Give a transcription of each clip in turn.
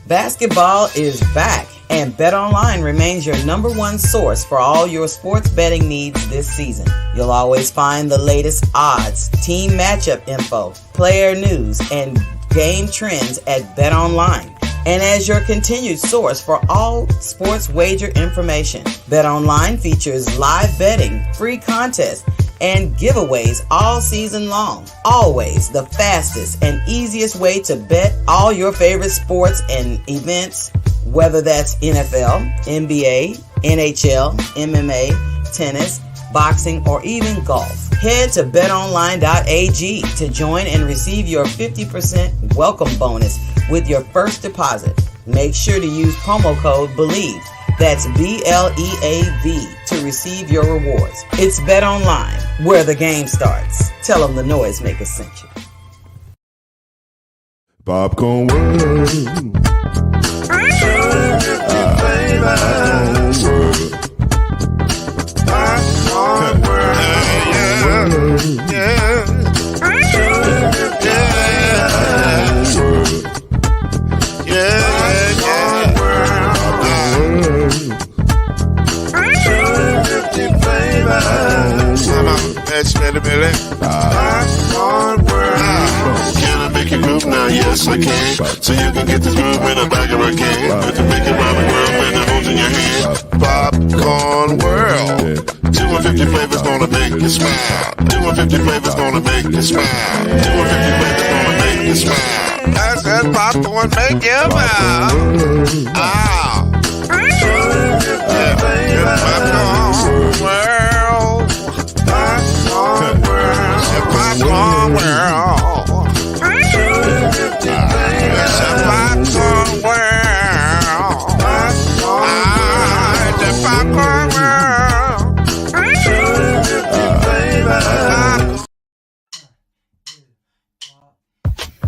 Basketball is back, and BetOnline remains your number one source for all your sports betting needs this season. You'll always find the latest odds, team matchup info, player news, and game trends at BetOnline. And as your continued source for all sports wager information, BetOnline features live betting, free contests, and giveaways all season long. Always the fastest and easiest way to bet all your favorite sports and events, whether that's NFL, NBA, NHL, MMA, tennis, boxing, or even golf. Head to betonline.ag to join and receive your 50% welcome bonus with your first deposit. Make sure to use promo code Bleav, that's BLEAV, to receive your rewards. It's BetOnline, where the game starts. Tell them the noisemaker sent you. Popcorn World. Popcorn World. Yeah. Can I make you move now? Yes, I can. So you can get this move in the back of a can. But to make it round the world when the holes in your hand. Popcorn World. 250 flavors gonna make you smile. 250 flavors gonna make you smile. 250 flavors gonna make you smile. I said popcorn make you smile. Ah. Popcorn World. Popcorn World. Popcorn World. Popcorn World. The Popcorn World.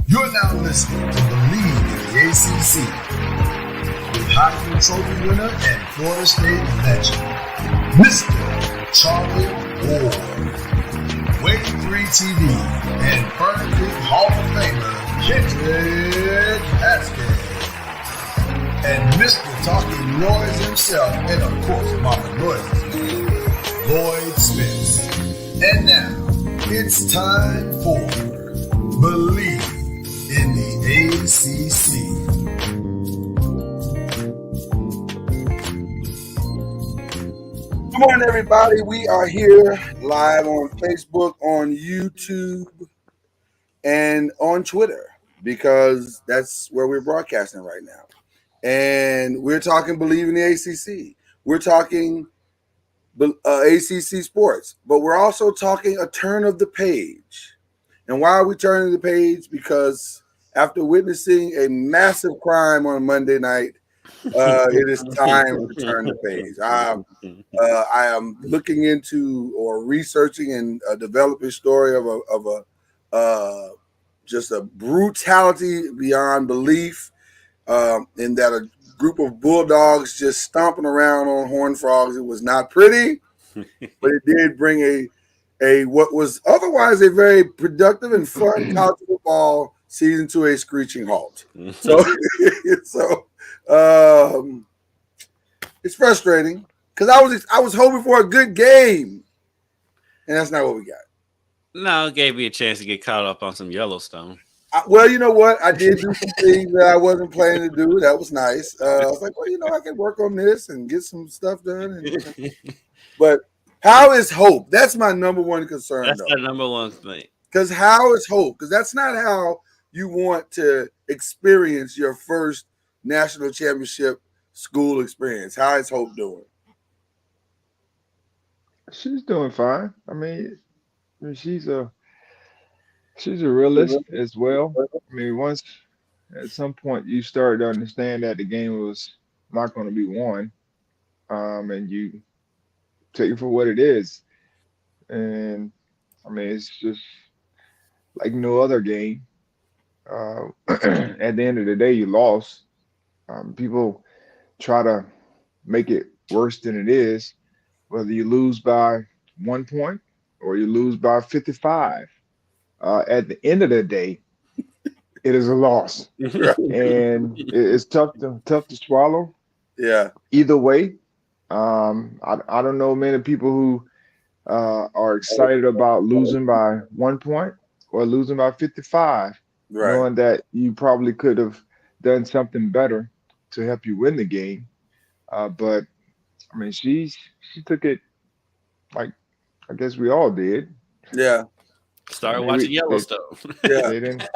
You're now listening to Bleav in the ACC with Heisman Trophy winner and Florida State legend, Mr. Charlie Ward, Wave 3 TV, and Fern Creek Hall of Famer, Kendrick Haskins, and Mr. Talking Noise himself, and of course Mama Noise's man, Lloyd Spence. And now, it's time for Bleav in the ACC. Good morning, everybody. We are here live on Facebook, on YouTube, and on Twitter because that's where we're broadcasting right now. And we're talking Bleav in the ACC. We're talking ACC sports, but we're also talking a turn of the page. And why are we turning the page? Because after witnessing a massive crime on Monday night, it is time to turn the page. I am looking into or researching and developing a story of just a brutality beyond belief, in that a group of bulldogs just stomping around on horned frogs. It was not pretty, but it did bring a what was otherwise a very productive and fun college football season to a screeching halt. So it's frustrating because I was hoping for a good game, and that's not what we got. No, it gave me a chance to get caught up on some Yellowstone. Well, you know what? I did do some things that I wasn't planning to do. That was nice. I was like, well, I can work on this and get some stuff done. But how is hope? That's my number one concern. That's the number one thing. Because how is hope? Because that's not how you want to experience your first national championship school experience. How is Hope doing? She's doing fine. I mean, she's a realist as well. I mean, once at some point you start to understand that the game was not going to be won, and you take it for what it is. And I mean, it's just like no other game. At the end of the day, you lost. People try to make it worse than it is, whether you lose by 1 point or you lose by 55. At the end of the day, it is a loss, and it's tough to swallow. Yeah, Either way, I don't know many people who are excited about losing by 1 point or losing by 55, right. knowing that you probably could have done something better to help you win the game. But I mean, she took it like I guess we all did. Yeah, I Started mean, watching they Yellowstone. yeah. they didn't.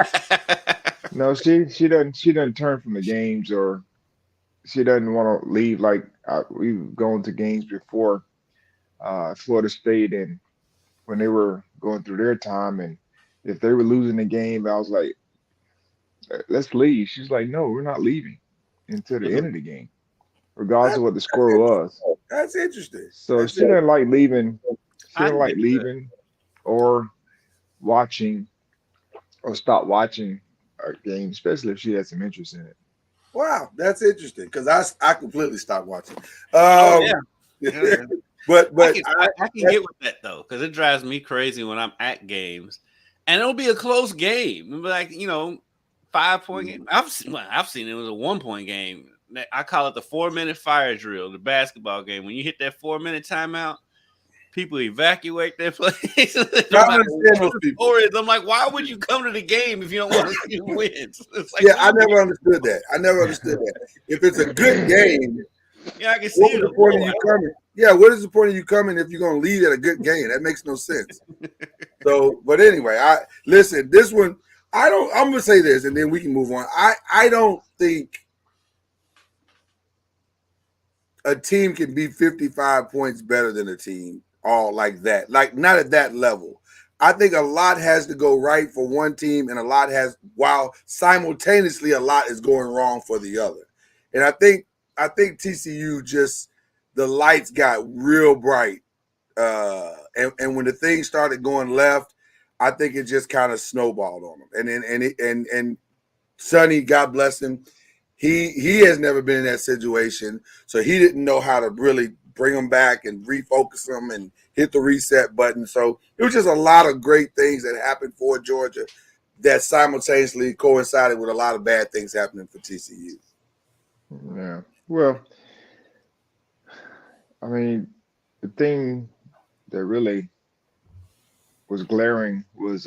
No, she doesn't turn from the games, or she doesn't want to leave. Like we've gone to games before, Florida State, and when they were going through their time, and if they were losing the game, I was like, let's leave. She's like, no, we're not leaving until the end of the game, regardless That's, of what the that's score was. interesting. That's interesting. So That's she it. doesn't like leaving. She I doesn't can like get that. leaving or watching or stop watching a game, especially if she has some interest in it. Wow, that's interesting because I completely stopped watching. Oh yeah. Um, Yeah. but I but can I, I can get with that though, because it drives me crazy when I'm at games, and it'll be a close game. It'll be like 5 point game. I've seen it was a 1 point game. I call it the 4 minute fire drill, the basketball game. When you hit that 4 minute timeout, people evacuate their place. I No don't matter understand what those the people. score is, I'm like, why would you come to the game if you don't want to see who wins? It's like, Yeah, what I are never you? understood that. I never understood that. If it's a good game, Yeah, I can see what was it. the point of you coming? Yeah, what is the point of you coming if you're gonna leave at a good game? That makes no sense. So, but anyway, I listen. This one, I don't. I'm gonna say this, and then we can move on. I don't think a team can be 55 points better than a team all like that. Like not at that level. I think a lot has to go right for one team, and a lot has while simultaneously a lot is going wrong for the other. And I think TCU just the lights got real bright. And when the thing started going left, I think it just kind of snowballed on them. And Sonny, God bless him, he has never been in that situation, so he didn't know how to really bring them back and refocus them and hit the reset button. So it was just a lot of great things that happened for Georgia that simultaneously coincided with a lot of bad things happening for TCU. Yeah. Well, I mean, the thing that really was glaring was,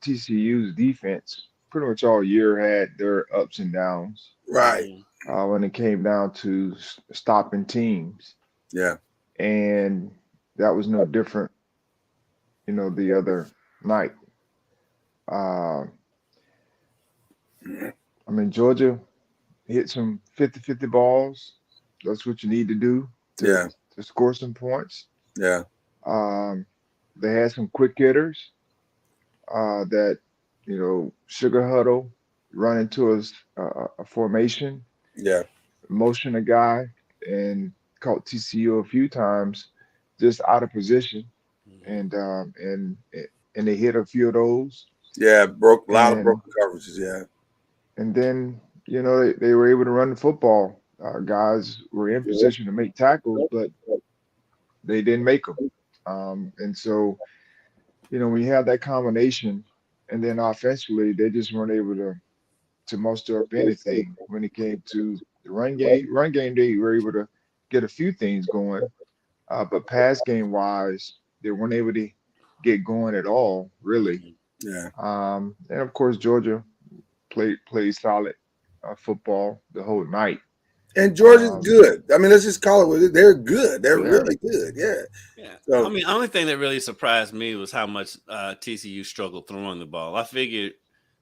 TCU's defense pretty much all year had their ups and downs Right. when it came down to stopping teams. Yeah. And that was no different, the other night. Uh, I mean, Georgia hit some 50-50 balls. That's what you need to do to, Yeah. to score some points. Yeah. Um, they had some quick hitters that, sugar huddle, run into a formation, Yeah. motion a guy, and caught TCU a few times just out of position, and they hit a few of those, Yeah. Broke a lot of and broken coverages. Yeah. then they were able to run the football. Guys were in position to make tackles, but they didn't make them. And so, when you have that combination, and then offensively, they just weren't able to muster up anything when it came to the run game. Run game, they were able to get a few things going, but pass game wise, they weren't able to get going at all, really. Yeah. And of course, Georgia played solid football the whole night. And Georgia's Um, good. I mean, let's just call it what it is. They're good. They're yeah, really good. Yeah. Yeah. I So mean, the only thing that really surprised me was how much TCU struggled throwing the ball. I figured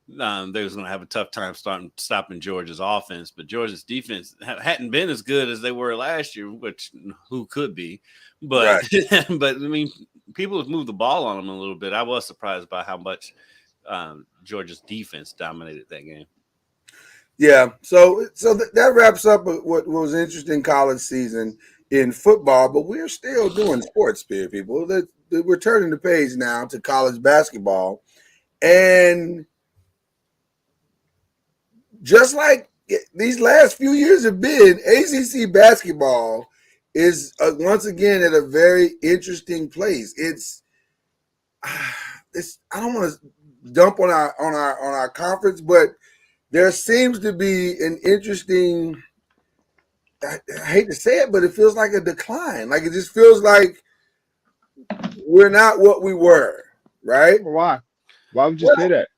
they was going to have a tough time stopping Georgia's offense, but Georgia's defense hadn't been as good as they were last year, which who could be. But right. but I mean, people have moved the ball on them a little bit. I was surprised by how much Georgia's defense dominated that game. Yeah. So that wraps up what was an interesting college season in football, but we're still doing sports, Spear people. We're turning the page now to college basketball. And just like these last few years have been, ACC basketball is once again at a very interesting place. It's I don't want to dump on our conference, but there seems to be an interesting. I hate to say it, but it feels like a decline. Like it just feels like we're not what we were, right? Why? Why would you Well, say that?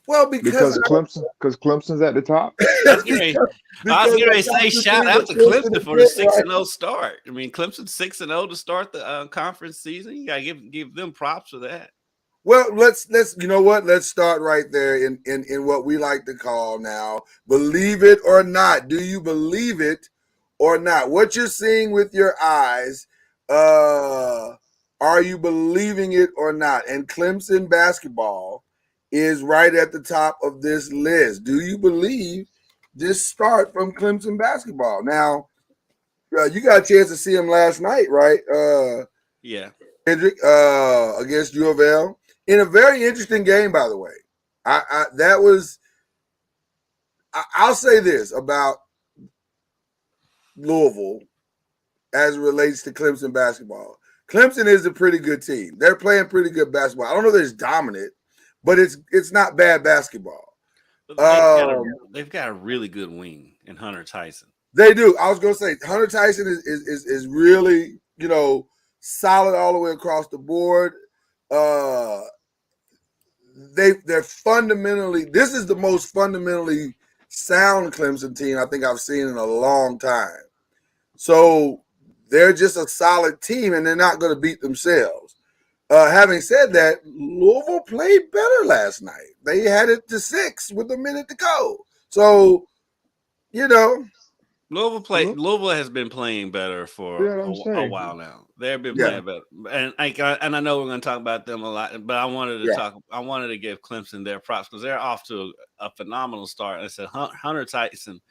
well, Because Clemson's at the top. I was getting ready, I was because getting I ready to say got to shout see out what to Clemson Clemson for the did, 6-0 start. I mean, Clemson 6-0 to start the conference season. You gotta give them props for that. Well, let's you know what? Let's start right there in what we like to call now Bleav It or Not. Do you believe it or not? What you're seeing with your eyes, are you believing it or not? And Clemson basketball is right at the top of this list. Do you believe this start from Clemson basketball? Now, you got a chance to see him last night, right? Yeah. Kendrick against U of L in a very interesting game, by the way. I'll say this about Louisville as it relates to Clemson basketball. Clemson is a pretty good team. They're playing pretty good basketball. I don't know that it's dominant, but it's not bad basketball. They've got a really good wing in Hunter Tyson. They do. I was going to say Hunter Tyson is really, solid all the way across the board. They're fundamentally, this is the most fundamentally sound Clemson team I think I've seen in a long time. So they're just a solid team, and they're not going to beat themselves. Having said that, Louisville played better last night. They had it to 6 with a minute to go. So, Louisville has been playing better for a while now. They've been playing better, and I know we're going to talk about them a lot. But I wanted to give Clemson their props because they're off to a phenomenal start. I said Hunter Tyson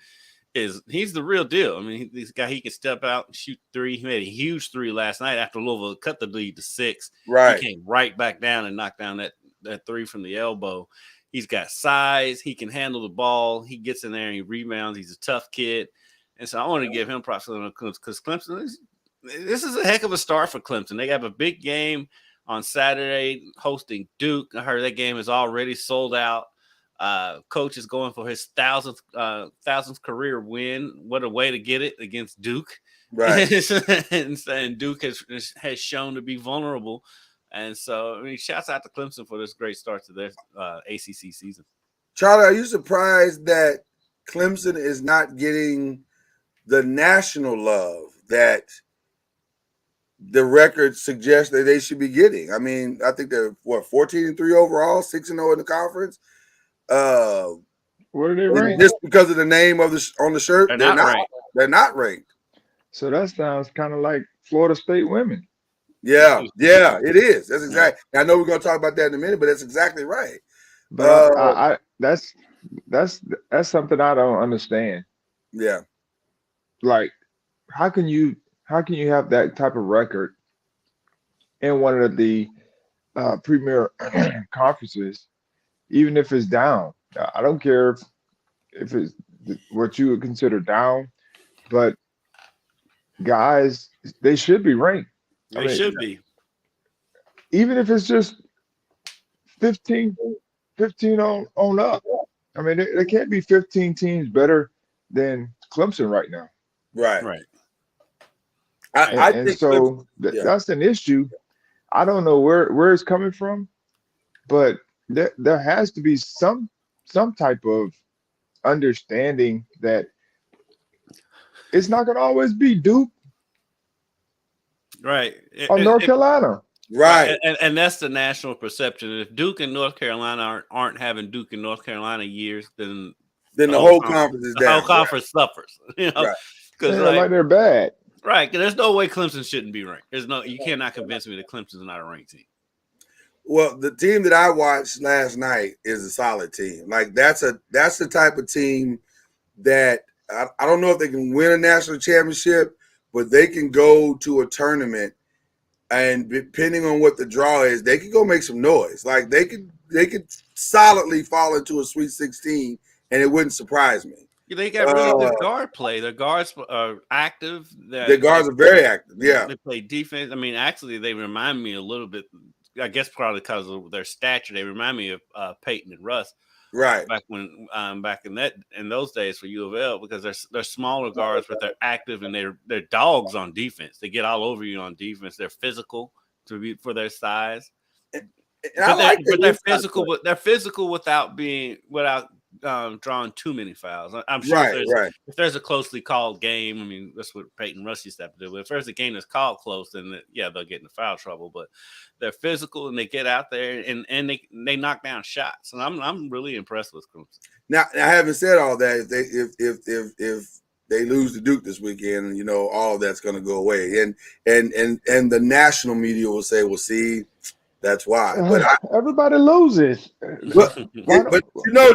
he's the real deal. I mean, this guy, he can step out and shoot three. He made a huge three last night after Louisville cut the lead to 6. Right, he came right back down and knocked down that three from the elbow. He's got size. He can handle the ball. He gets in there and he rebounds. He's a tough kid. And so I want to give him props because Clemson, this is a heck of a start for Clemson. They have a big game on Saturday hosting Duke. I heard that game is already sold out. Coach is going for his 1000th career win. What a way to get it against Duke. Right. and Duke has shown to be vulnerable. And so, I mean, shouts out to Clemson for this great start to their ACC season. Charlie, are you surprised that Clemson is not getting the national love that the record suggests that they should be getting? I mean, I think they're 14-3 overall, 6-0 in the conference. What are they ranked? Just because of the name on the shirt, they're not ranked. They're not ranked. So that sounds kind of like Florida State women. Yeah, it is. That's exactly. I know we're going to talk about that in a minute, but that's exactly right. But that's something I don't understand. Yeah. Like, how can you have that type of record in one of the premier conferences, even if it's down? I don't care if it's what you would consider down, but guys, they should be ranked. They should be. Even if it's just 15 on up. I mean, there can't be 15 teams better than Clemson right now. Right. I think so. That's an issue. I don't know where it's coming from, but there has to be some type of understanding that it's not going to always be Duke, right, or North Carolina, right, and that's the national perception. If Duke and North Carolina aren't having Duke and North Carolina years, then the whole conference is down. The whole conference suffers, because like they're bad. Right, because there's no way Clemson shouldn't be ranked. You cannot convince me that Clemson's not a ranked team. Well, the team that I watched last night is a solid team. Like that's the type of team that I don't know if they can win a national championship, but they can go to a tournament, and depending on what the draw is, they could go make some noise. Like they could solidly fall into a Sweet 16, and it wouldn't surprise me. They got really good guard play. Their guards are active. Their guards are very active. Yeah, they play defense. I mean, actually, they remind me a little bit I guess probably because of their stature, they remind me of Peyton and Russ. Right. Back in those days for U of L, because they're smaller guards, but they're active and they're dogs on defense. They get all over you on defense. They're physical for their size. But they're physical without drawing too many fouls. I'm sure if there's a closely called game, I mean that's what Peyton Russ used to have to do. But if there's a game that's called close, then they'll get into foul trouble. But they're physical and they get out there and they knock down shots. And I'm really impressed with Clemson. Now I haven't said all that. If they lose to Duke this weekend, all of that's going to go away, and the national media will say, "Well, see, that's why." But everybody loses. But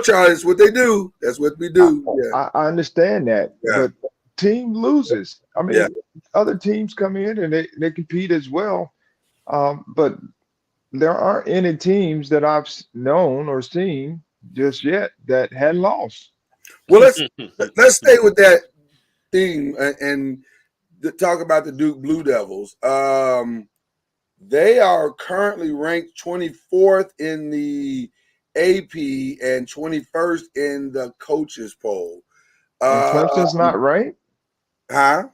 Charlie, it's what they do. That's what we do. I understand that, but team loses. I mean, other teams come in and they compete as well, but there aren't any teams that I've known or seen just yet that had lost. Well, let's stay with that theme and talk about the Duke Blue Devils. They are currently ranked 24th in the AP and 21st in the coaches poll. Clemson's not ranked? Huh?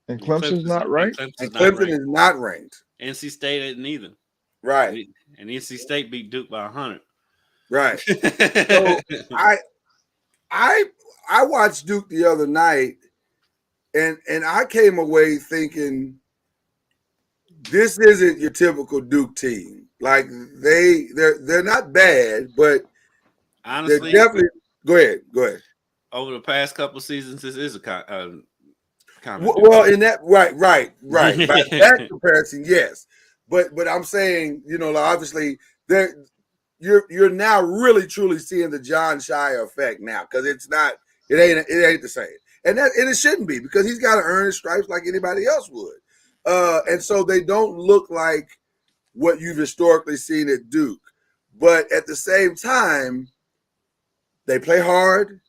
And Clemson's not ranked? Clemson is not ranked. NC State isn't either. Right. And NC State beat Duke by 100. Right. So I watched Duke the other night, and I came away thinking, this isn't your typical Duke team. Like they're not bad, but honestly, they're definitely. Go ahead. Over the past couple of seasons, this is a comment. Well, in that right. By that comparison, yes. But I'm saying, obviously you're now really truly seeing the John Shire effect now, because it ain't the same, and it shouldn't be, because he's got to earn his stripes like anybody else would. And so they don't look like what you've historically seen at Duke. But at the same time, they play hard.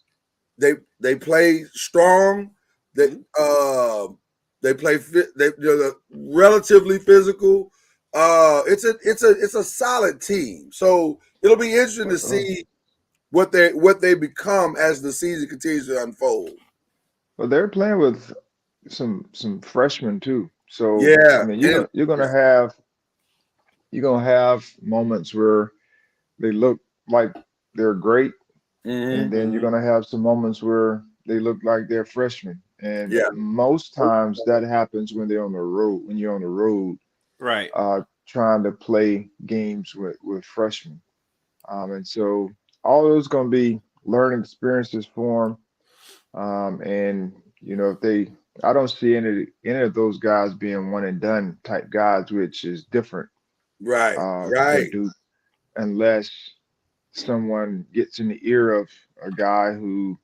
They play strong. They're relatively physical. It's a solid team. So it'll be interesting to see what they become as the season continues to unfold. Well, they're playing with some freshmen too. So I mean, you're gonna have moments where they look like they're great, and then you're gonna have some moments where they look like they're freshmen. And most times that happens when they're on the road. When you're on the road, right? Trying to play games with freshmen, and so all those going to be learning experiences for them. And if I don't see any of those guys being one and done type guys, which is different, right. Duke, unless someone gets in the ear of a guy who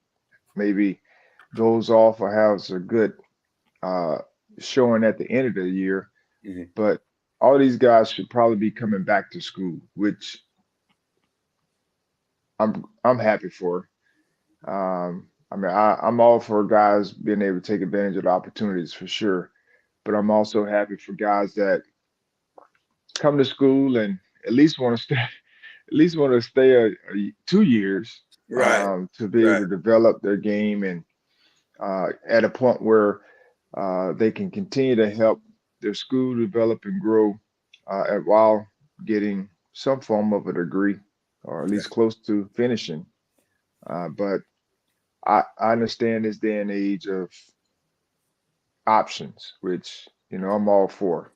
maybe goes off or has a good showing at the end of the year. But all these guys should probably be coming back to school, which I'm happy for. I mean, I'm all for guys being able to take advantage of the opportunities for sure, but I'm also happy for guys that come to school and at least want to stay 2 years, to be able to develop their game and at a point where they can continue to help their school develop and grow while getting some form of a degree, or at least close to finishing. But I understand this day and age of options, which I'm all for.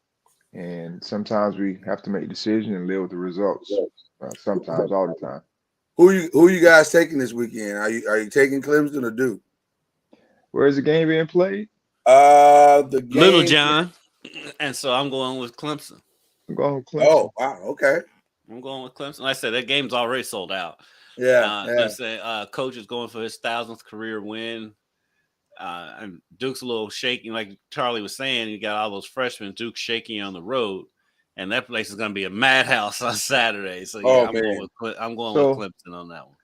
And sometimes we have to make decisions and live with the results. Sometimes, all the time. Who you guys taking this weekend? Are you taking Clemson or Duke? Where is the game being played? The game Little John, and so I'm going with Clemson. I'm going with Clemson. Oh, wow, okay. I'm going with Clemson. Like I said, that game's already sold out. Let's say coach is going for his 1,000th career win. And Duke's a little shaky, like Charlie was saying. You got all those freshmen. Duke's shaky on the road, and that place is going to be a madhouse on Saturday. So I'm going with Clemson on that one.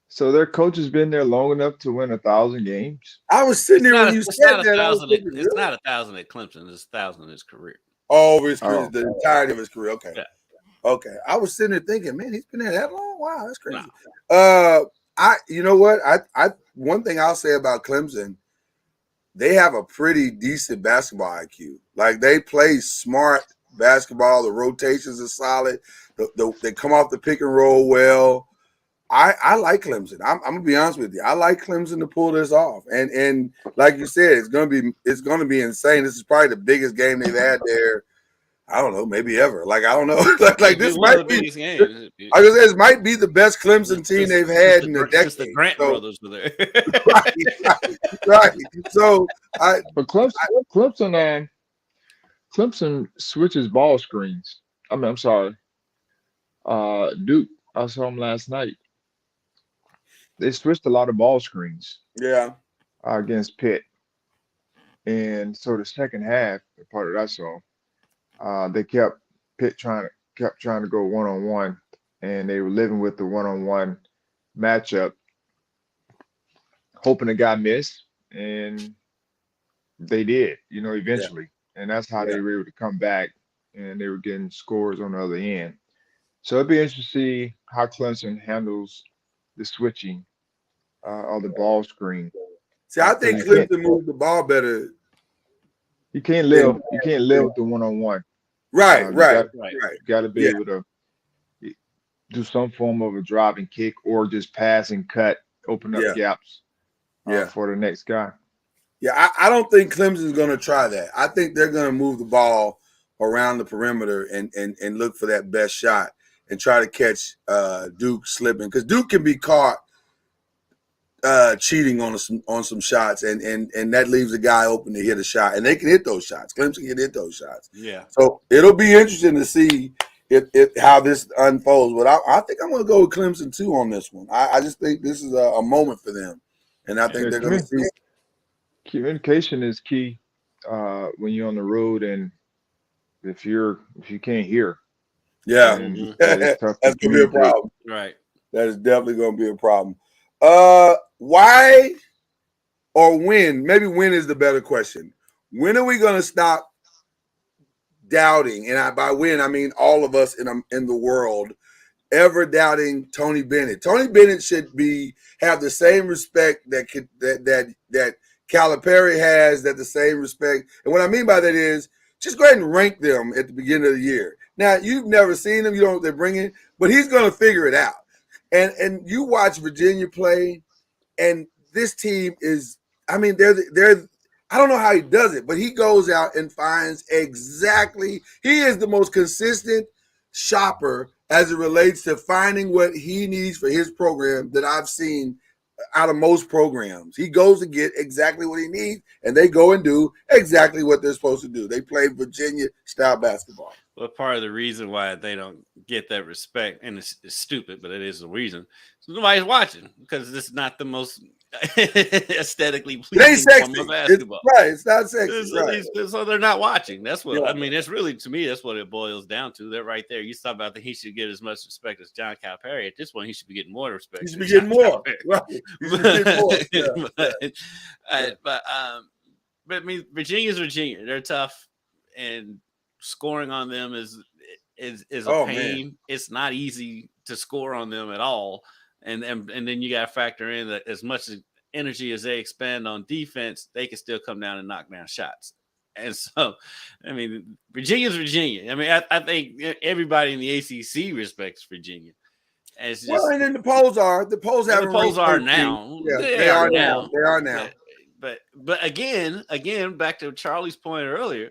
So their coach has been there long enough to win 1,000 games. I was sitting there when you said that. It's not 1,000 at Clemson. It's 1,000 in his career. Oh, his career, the entirety of his career. Okay. Okay, I was sitting there thinking, man, he's been there that long. Wow, that's No. crazy. You know what? One thing I'll say about Clemson, they have a pretty decent basketball IQ. Like they play smart basketball. The rotations are solid. They come off the pick and roll well. I like Clemson. I'm gonna be honest with you. I like Clemson to pull this off. And like you said, it's gonna be insane. This is probably the biggest game they've had there. I don't know, maybe ever. Like I don't know. like It'd be this one of might the be. biggest games. I was gonna say this might be the best Clemson team they've had in a decade. Since the Grant So, brothers were there. right. So But Clemson switches ball screens. I mean, I'm sorry. Duke, I saw him last night. They switched a lot of ball screens yeah, against Pitt, and so the second half, the part that I saw, they kept Pitt kept trying to go 1-on-1, and they were living with the 1-on-1 matchup, hoping the guy missed, and they did, yeah, eventually, and that's how yeah. they were able to come back, and they were getting scores on the other end. So it'd be interesting to see how Clemson handles the switching of the ball screen, See, I because think Clemson moved the ball better than you can't live with the 1-on-1. right, You got right, Right. right. be Yeah, able to do some form of a drive and kick, or just pass and cut, open up yeah, gaps yeah. for the next guy. Yeah, I don't think Clemson's going to try that. I think they're going to move the ball around the perimeter and look for that best shot and try to catch Duke slipping because Duke can be caught cheating on some shots and that leaves the guy open to hit a shot and they can hit those shots. Clemson can hit those shots. Yeah. So it'll be interesting to see if how this unfolds. But I think I'm going to go with Clemson too on this one. I just think this is a moment for them, and I think Yeah, they're going to see. communication is key when you're on the road, and if you can't hear, Yeah, then Mhm. it's tough to that's gonna be a communicate. problem. Right. That is definitely gonna be a problem. Why or when? Maybe when is the better question. When are we gonna stop doubting? And by when I mean all of us in the world ever doubting Tony Bennett. Tony Bennett should have the same respect that Calipari has, that the same respect. And what I mean by that is just go ahead and rank them at the beginning of the year. Now you've never seen them, you don't know what they're bringing, but he's going to figure it out. And you watch Virginia play, and this team is, I mean, they're I don't know how he does it, but he goes out and finds exactly, he is the most consistent shopper as it relates to finding what he needs for his program that I've seen out of most programs. He goes to get exactly what he needs, and they go and do exactly what they're supposed to do. They play Virginia style basketball. Well, part of the reason why they don't get that respect, and it's stupid, but it is the reason. So nobody's watching because this is not the most aesthetically It ain't pleasing form sexy. of basketball. It's not sexy. Right. So they're not watching. That's what Yeah. I mean. That's really, to me, that's what it boils down to. They're right there. You talk about that he should get as much respect as John Calipari. At this point, he should be getting more respect. You should than be getting John more. Calipari. Right. You should be getting more. Yeah. But I mean, Virginia's Virginia. They're tough, and scoring on them is a Oh, pain. man. It's not easy to score on them at all. And then you got to factor in that as much energy as they expend on defense, they can still come down and knock down shots. And so, I mean, Virginia's Virginia. I mean, I think everybody in the ACC respects Virginia. And it's just, Well, and then the polls haven't. the polls are reached 13. now. Yeah, They are now. They are now. But again, back to Charlie's point earlier,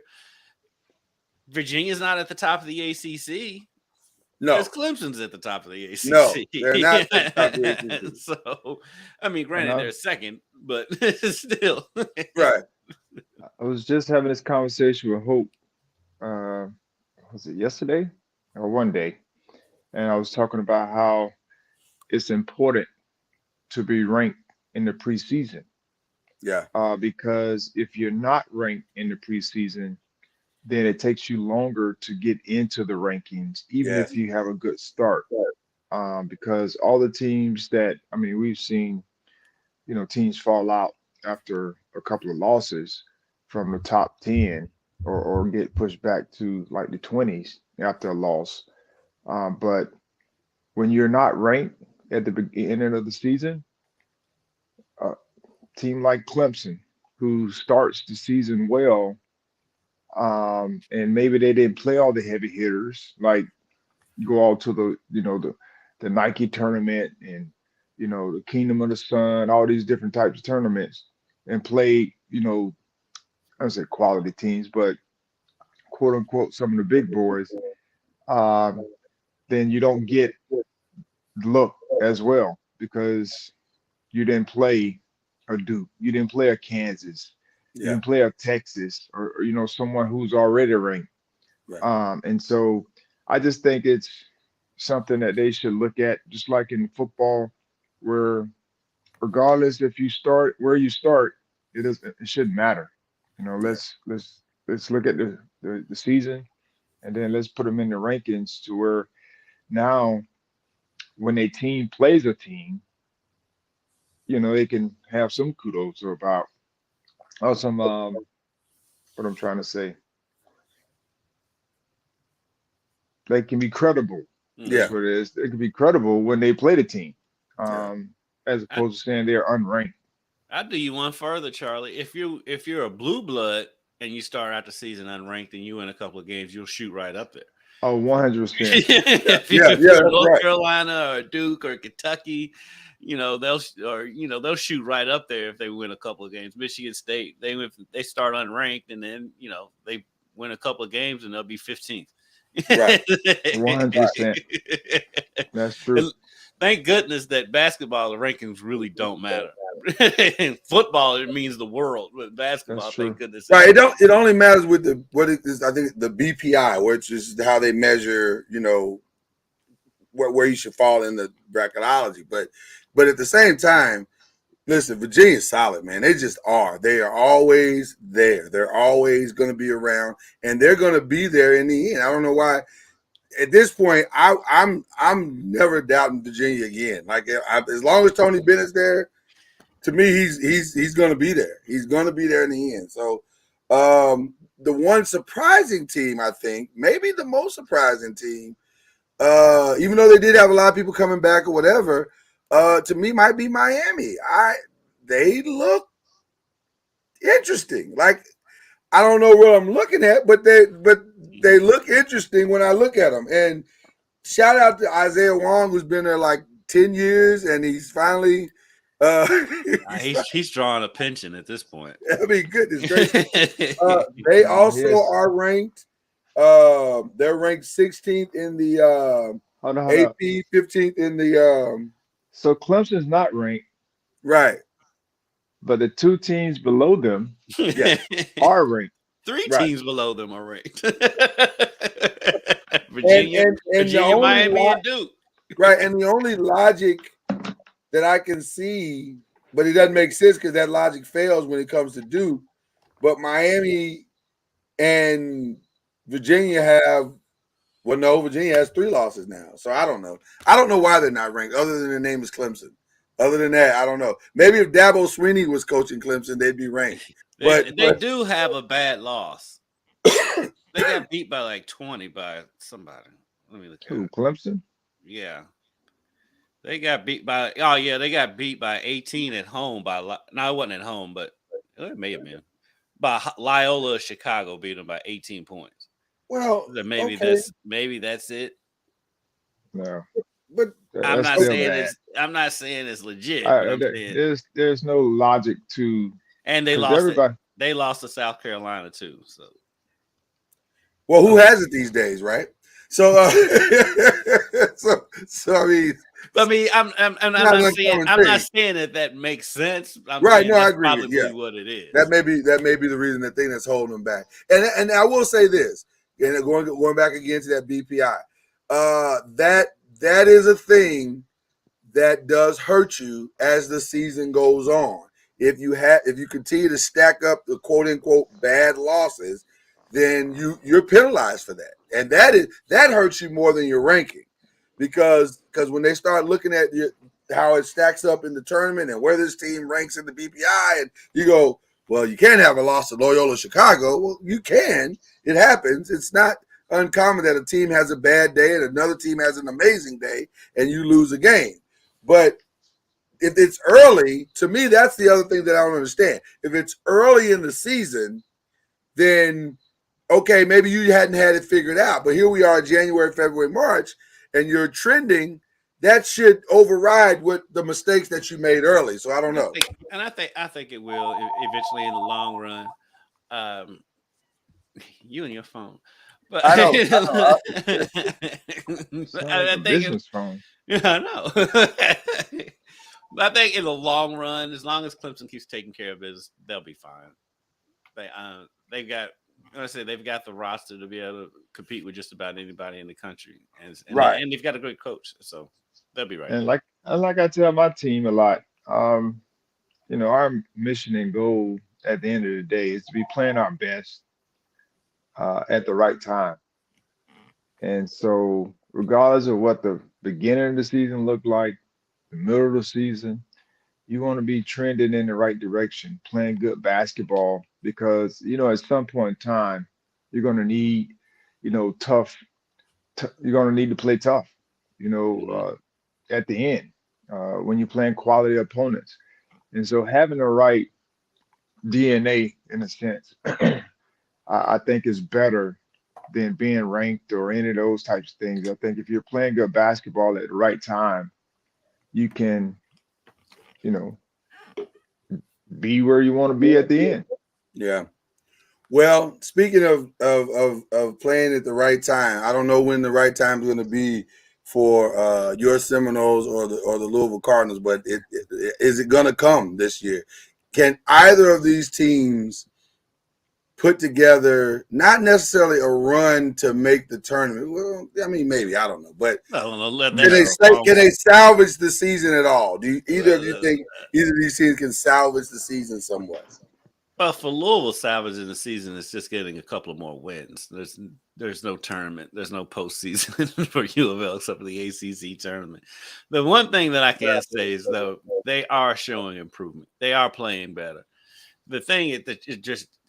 Virginia's not at the top of the ACC. No, Because Clemson's at the top of the ACC. no, they're not at the top of the ACC. So, I mean, granted, And they're second, but still. Right. I was just having this conversation with Hope. Was it yesterday or one day? And I was talking about how it's important to be ranked in the preseason, Yeah. because if you're not ranked in the preseason, then it takes you longer to get into the rankings, even Yeah. if you have a good start. Because all the teams that, I mean, we've seen, teams fall out after a couple of losses from the top 10, or get pushed back to like the 20s after a loss. But when you're not ranked at the beginning of the season, a team like Clemson, who starts the season well, and maybe they didn't play all the heavy hitters, like go out to the Nike tournament and the Kingdom of the Sun, all these different types of tournaments, and play I don't say quality teams, but quote unquote some of the big boys, um, then you don't get look as well because you didn't play a Duke, you didn't play a Kansas, you Yeah, didn't play a Texas, or someone who's already ranked. right. And so I just think it's something that they should look at, just like in football, where regardless if you start where you start, it shouldn't matter. Yeah, Let's look at the season, and then let's put them in the rankings to where now when a team plays a team, they can have some kudos about or some what I'm trying to say. They can be credible. yeah, That's Mhm. what it is. They can be credible when they play the team, yeah. as I, opposed to saying they're unranked. I do you one further, Charlie. If you're a blue blood and you start out the season unranked and you win a couple of games, you'll shoot right up there. Oh, 100%. Yeah, if, you, yeah, if yeah, you're that's North right. Carolina or Duke or Kentucky, they'll shoot right up there if they win a couple of games. Michigan State, they start unranked and then they win a couple of games and they'll be 15th. Right, 100%. That's true. And thank goodness that basketball rankings really don't matter. In football, it means the world, but That's basketball, thank true. goodness it right. It don't. don't. It only matters with the what it is. I think the BPI, which is how they measure, where you should fall in the bracketology. But at the same time, listen, Virginia's solid, man. They just are. They are always there. They're always going to be around, and they're going to be there in the end. I don't know why. At this point, I'm never doubting Virginia again. Like as long as Tony Bennett's there, to me, he's going to be there. He's going to be there in the end. So, the one surprising team, I think, maybe the most surprising team, even though they did have a lot of people coming back or whatever, to me might be Miami. They look interesting. Like I don't know what I'm looking at, but they look interesting when I look at them. And shout out to Isaiah Wong, who's been there like 10 years, and he's finally. Uh, He's drawing a pension at this point. I mean, goodness gracious. They No, also here's are ranked. They're ranked 16th in the hold up. AP, 15th in the So Clemson's not ranked, right, but the two teams below them yeah, are ranked. Three right, teams below them are ranked. and Virginia, and and the Virginia, only Miami, and Duke. right, and the only logic that I can see, but it doesn't make sense because that logic fails when it comes to Duke. But Miami and Virginia have. Well, no, Virginia has 3 losses now. So I don't know. I don't know why they're not ranked, other than the name is Clemson. Other than that, I don't know. Maybe if Dabo Swinney was coaching Clemson, they'd be ranked. They But they do have a bad loss. They got beat by like 20 by somebody. Let me look at Who, it. Clemson? Yeah. They got beat by 18 at home no, it wasn't at home, but it may have been. Loyola Chicago beat them by 18 points. well, So maybe okay, that's it. No, but I'm that's not still saying bad. it's legit, but I'm saying There's no logic to and they because lost it. everybody. They lost to South Carolina too. So well, who has it these days, right? So, so I mean, I mean, I'm not not an saying uncommon I'm not thing, saying that makes sense. I'm right? saying No, I that's agree with you. probably Yeah, what it is. that may be the reason, the thing that's holding them back. And I will say this, and going back again to that BPI, that is a thing that does hurt you as the season goes on. If you continue to stack up the quote unquote bad losses, then you're penalized for that, and that hurts you more than your ranking, because when they start looking at how it stacks up in the tournament and where this team ranks in the BPI, and you go, well, you can't have a loss to Loyola Chicago. Well, you can. It happens. It's not uncommon that a team has a bad day and another team has an amazing day and you lose a game. But if it's early, to me, that's the other thing that I don't understand. If it's early in the season, then okay, maybe you hadn't had it figured out. But here we are, January, February, March, and you're trending. That should override what the mistakes that you made early. So I don't know. I think it will eventually in the long run. You and your phone, but I know. Sound like a business phone. Yeah, I know. But I think in the long run, as long as Clemson keeps taking care of business, they'll be fine. They've got, like I said, they've got the roster to be able to compete with just about anybody in the country, and Right. and they've got a great coach, so they'll be right. And like I tell my team a lot, our mission and goal at the end of the day is to be playing our best at the right time. And so, regardless of what the beginning of the season looked like, the middle of the season, you want to be trending in the right direction, playing good basketball, because at some point in time, you're going to need, tough. You're going to need to play tough. At the end, when you're playing quality opponents, and so having the right DNA in a sense, I think is better than being ranked or any of those types of things. I think if you're playing good basketball at the right time, you can, be where you want to be at the end. Yeah. Well, speaking of playing at the right time, I don't know when the right time is going to be for your Seminoles or the Louisville Cardinals, but is it going to come this year? Can either of these teams put together not necessarily a run to make the tournament? Well, I mean, maybe, I don't know, but can they salvage the season at all? Do either of you think either of these teams can salvage the season somewhat? Well, for Louisville, salvaging the season is just getting a couple of more wins. There's no tournament. There's no postseason for U of L except for the ACC tournament. The one thing that I can say is, though, they are showing improvement. They are playing better. The thing is that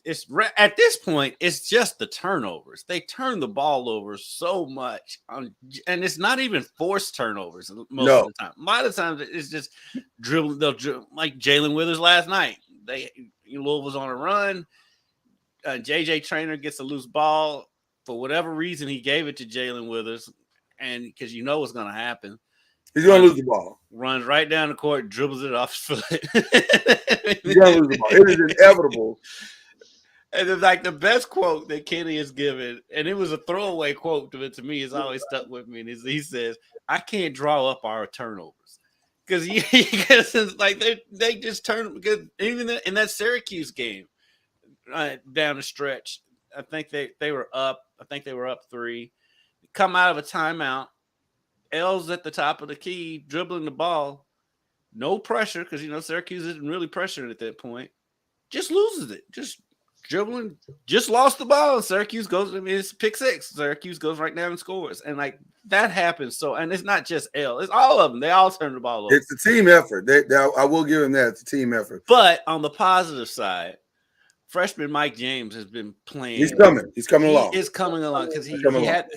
it's at this point, it's just the turnovers. They turn the ball over so much, and it's not even forced turnovers most of the time. A lot of times, it's just dribbling. They'll dribble, like Jalen Withers last night. Louisville's on a run. JJ Traynor gets a loose ball. For whatever reason, he gave it to Jalen Withers, and because what's going to happen. He's going to lose the ball. Runs right down the court, dribbles it off his foot. He's going to lose the ball. It is inevitable. And it's like the best quote that Kenny has given, and it was a throwaway quote, but to me, it's always stuck with me. And he says, "I can't draw up our turnovers." Because it's like they just turn, because even in that Syracuse game down the stretch, I think they were up. I think they were up 3. Come out of a timeout. L's at the top of the key, dribbling the ball. No pressure, because Syracuse isn't really pressuring at that point. Just loses it. Just dribbling. Just lost the ball. And Syracuse goes. I mean, it's pick 6. Syracuse goes right down and scores. And like that happens. So, and it's not just L. It's all of them. They all turn the ball over. It's a team effort. I will give them that. It's a team effort. But on the positive side, freshman Mike James has been playing. He's coming. He's coming along. He is coming along because he had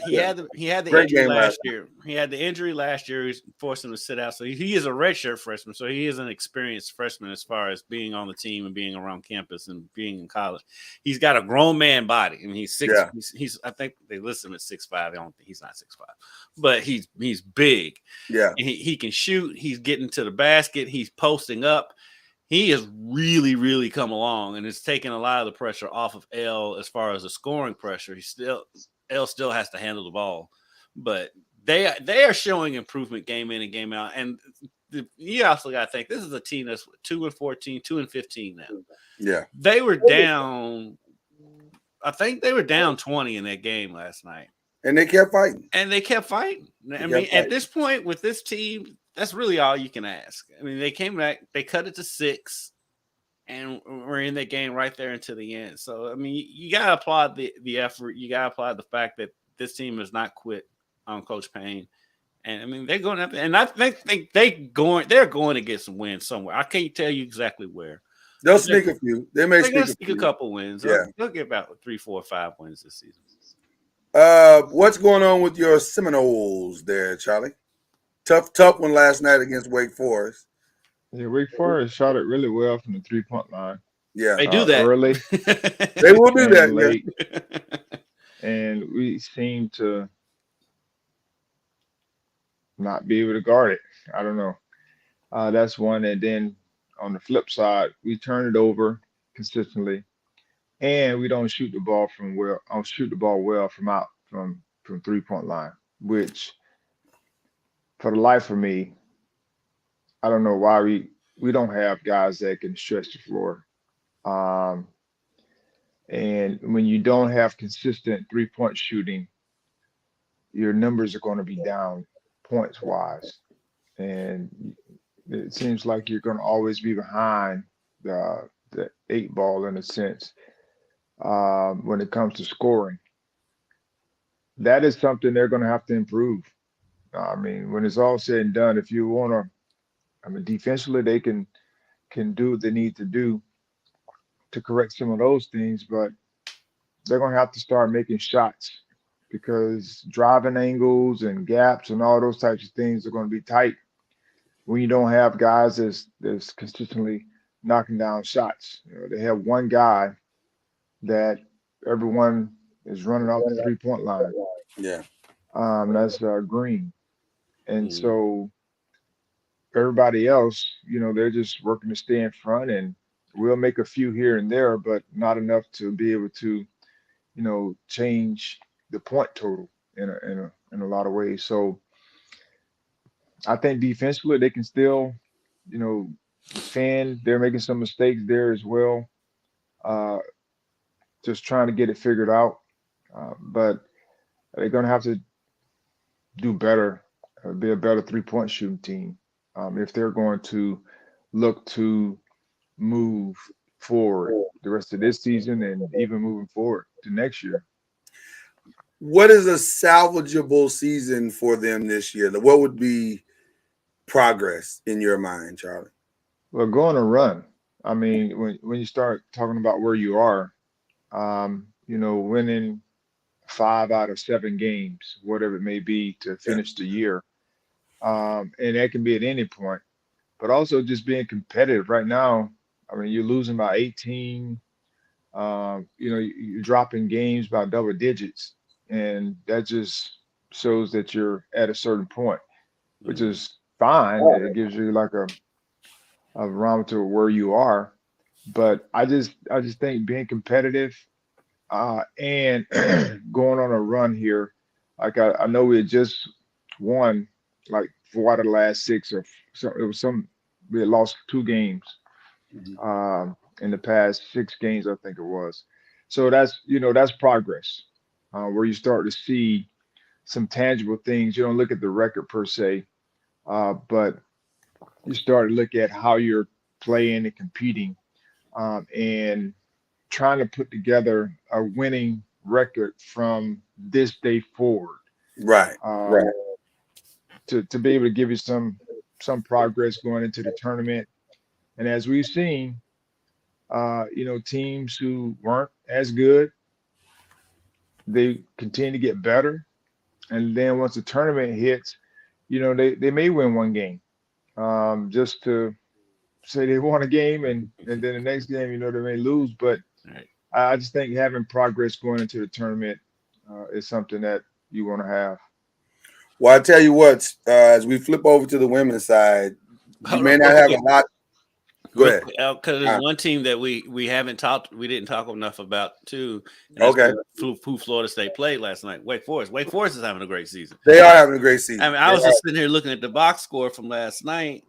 the injury last year. He had the injury last year. He forced him to sit out. So he is a redshirt freshman. So he is an experienced freshman as far as being on the team and being around campus and being in college. He's got a grown man body. I mean, he's 6. Yeah. He's I think they list him at 6'5". I don't think he's not 6'5", but he's big. Yeah, and he can shoot. He's getting to the basket. He's posting up. He has really, really come along, and it's taken a lot of the pressure off of L as far as the scoring pressure. L still has to handle the ball, but they are showing improvement game in and game out. And you also got to think this is a team that's 2-14, 2-15 now. Yeah, they were down. I think they were down 20 in that game last night, and they kept fighting. At this point with this team, that's really all you can ask. I mean, they came back, they cut it to 6, and we're in that game right there until the end. So, I mean, you got to applaud the effort. You got to applaud the fact that this team has not quit on Coach Payne. And, I mean, they're going up, and I think they're going to get some wins somewhere. I can't tell you exactly where. They'll sneak a few. They may sneak a couple wins. Yeah. They'll get about 3, 4, 5 wins this season. What's going on with your Seminoles there, Charlie? Tough one last night against Wake Forest. Yeah, Wake Forest shot it really well from the 3-point line. Yeah, They do that early. They will do that. and late, Yeah. and we seem to not be able to guard it. I don't know. That's one. And then on the flip side, we turn it over consistently, and we don't shoot the ball from well. Shoot the ball well from out from 3-point line, which for the life of me, I don't know why we don't have guys that can stretch the floor. Um, and when you don't have consistent 3-point shooting, your numbers are going to be down points wise, and it seems like you're going to always be behind the 8 ball in a sense when it comes to scoring. That is something they're going to have to improve. I mean, when it's all said and done, if you want to, I mean, defensively they can do what they need to do to correct some of those things, but they're going to have to start making shots because driving angles and gaps and all those types of things are going to be tight when you don't have guys that's consistently knocking down shots. You know, they have one guy that everyone is running off the 3-point line. Yeah. That's Green. And so everybody else, you know, they're just working to stay in front, and we'll make a few here and there, but not enough to be able to, you know, change the point total in a lot of ways. So I think defensively they can still, you know, defend. They're making some mistakes there as well. Uh, just trying to get it figured out. But they're going to have to do better, be a better 3-point shooting team if they're going to look to move forward the rest of this season and even moving forward to next year. What is a salvageable season for them this year? What would be progress in your mind, Charlie? Well, go on a run. I mean, when you start talking about where you are, you know, winning 5 out of 7 games, whatever it may be, to finish the year, and that can be at any point. But also just being competitive right now. I mean, you're losing by 18. You know, you're dropping games by double digits, and that just shows that you're at a certain point, which is fine. It gives you like a barometer of where you are. But I just think being competitive and going on a run here. Like I know we had just won like 4 out of the last 6, or so it was some we had lost 2 games in the past 6 games, I think it was. So that's, you know, that's progress where you start to see some tangible things. You don't look at the record per se, but you start to look at how you're playing and competing and trying to put together a winning record from this day forward. Right. Right. To be able to give you some progress going into the tournament. And as we've seen, you know, teams who weren't as good, they continue to get better. And then once the tournament hits, you know, they may win one game just to say they won a game, and then the next game, you know, they may lose. But Right. I just think having progress going into the tournament is something that you want to have. Well, I tell you what, as we flip over to the women's side, you may not have a lot. Go ahead. Because there's one team that we didn't talk enough about too. Okay. Who Florida State played last night? Wake Forest. Wake Forest is having a great season. They are having a great season. I mean, I was just sitting here looking at the box score from last night.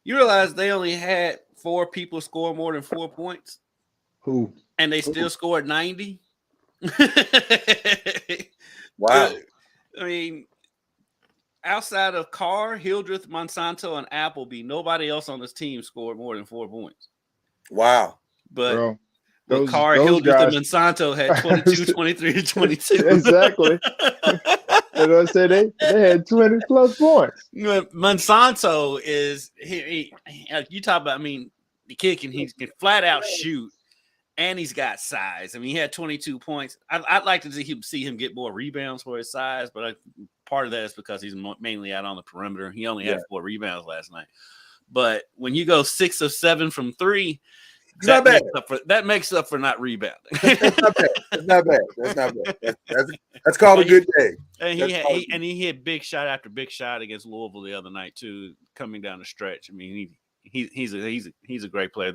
You realize they only had 4 people score more than 4 points? Who? And they still scored 90? Wow. I mean, outside of Carr, Hildreth, Monsanto, and Appleby, nobody else on this team scored more than 4 points. Wow. But Carr, Hildreth, and Monsanto had 22, 23, and 22. Exactly. And I said they had 20 plus points. Monsanto is he you talk about, I mean, the kid he can flat out shoot. and he's got size. I mean, he had 22 points. I'd like to see him get more rebounds for his size, but part of that is because he's mainly out on the perimeter. He only had 4 rebounds last night. But when you go 6 of 7 from 3, that makes up for not rebounding. That's not bad. That's not bad. That's not bad. That's called a good day. And he hit big shot after big shot against Louisville the other night too, coming down the stretch. I mean, he's a great player.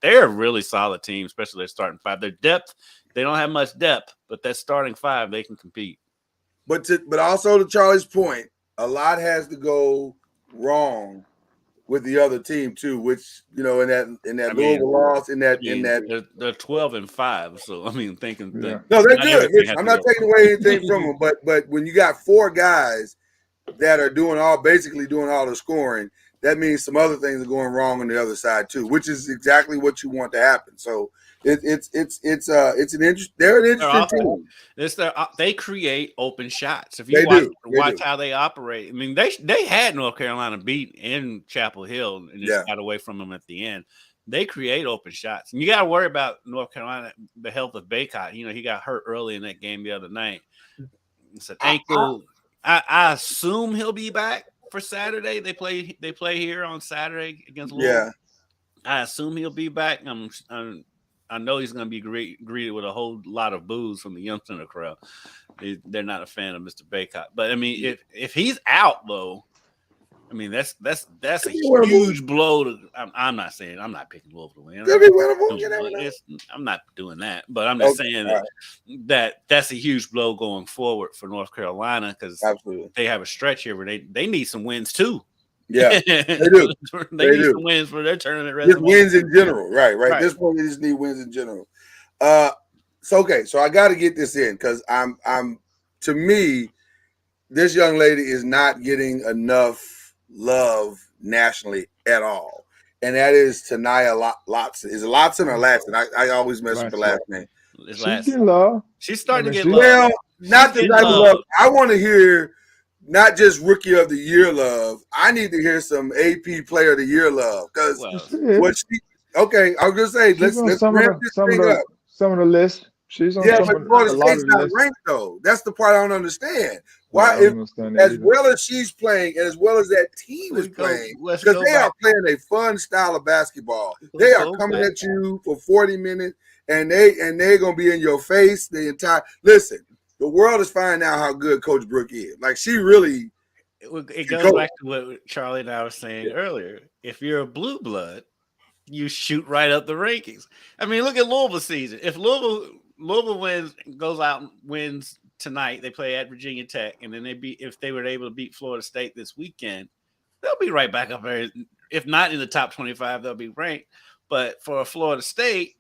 They're a really solid team, especially their starting 5. Their depth, they don't have much depth, but that starting 5, they can compete. But also to Charlie's point, a lot has to go wrong with the other team too, which in that Louisville loss, they're 12-5. So I mean, thinking no, they're good. Listen, I'm not taking away anything from them, but when you got 4 guys that are basically doing all the scoring, that means some other things are going wrong on the other side too, which is exactly what you want to happen. So they're an interesting team. They create open shots. If you watch how they operate, I mean, they had North Carolina beat in Chapel Hill and just got away from them at the end. They create open shots, and you got to worry about North Carolina, the health of Baycott. He got hurt early in that game the other night. It's an ankle. I assume he'll be back for Saturday. They play here on Saturday against Louisville. Yeah, I assume he'll be back. I know he's going to be greeted with a whole lot of boos from the youngster crowd. They're not a fan of Mr. Baycott, but I mean, if he's out though, I mean that's a huge blow to. I'm not picking Louisville to win. I'm not doing that, but I'm just saying that's a huge blow going forward for North Carolina because they have a stretch here where they need some wins too. Yeah, they do. They need some wins for their tournament resume. Just wins in general, right? At this point, they just need wins in general. So I got to get this in because to me, this young lady is not getting enough love nationally at all, and that is Tanaya Lotson. Is it Lotson or Latson? I always mess with the last name. She's getting love. She's starting to get love. Well, not the type of love. I want to hear. Not just Rookie of the Year love. I need to hear some AP Player of the Year love because I was gonna say let's ramp this thing up. Some of the list. She's on but Florida State's not ranked though. That's the part I don't understand. Why, as well as she's playing, and as well as that team is playing, because they are playing a fun style of basketball. They are coming at you for 40 minutes, and they're gonna be in your face the entire. Listen. The world is finding out how good Coach Brooke is. Like she really. It goes back to what Charlie and I were saying earlier. If you're a blue blood, you shoot right up the rankings. I mean, look at Louisville season. If Louisville goes out and wins tonight, they play at Virginia Tech, and then if they were able to beat Florida State this weekend, they'll be right back up there. If not in the top 25, they'll be ranked. But for Florida State.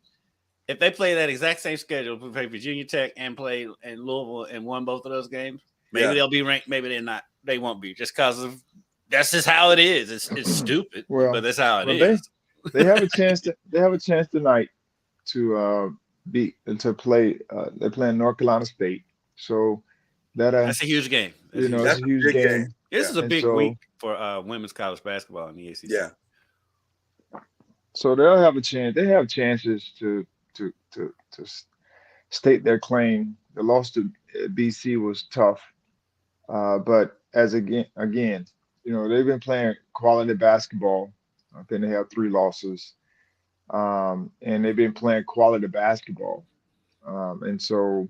If they play that exact same schedule, we play Virginia Tech and play in Louisville and won both of those games, maybe they'll be ranked. Maybe they're not. They won't be just because of that's just how it is. It's stupid, but that's how it is. They have a chance. They have a chance tonight to play. They're playing North Carolina State, so that's a huge game. It's a huge game. This is a big week for women's college basketball in the ACC. Yeah. So they'll have a chance. They have chances to state their claim. The loss to BC was tough, but again, they've been playing quality basketball. I think they have 3 losses, and they've been playing quality basketball, and so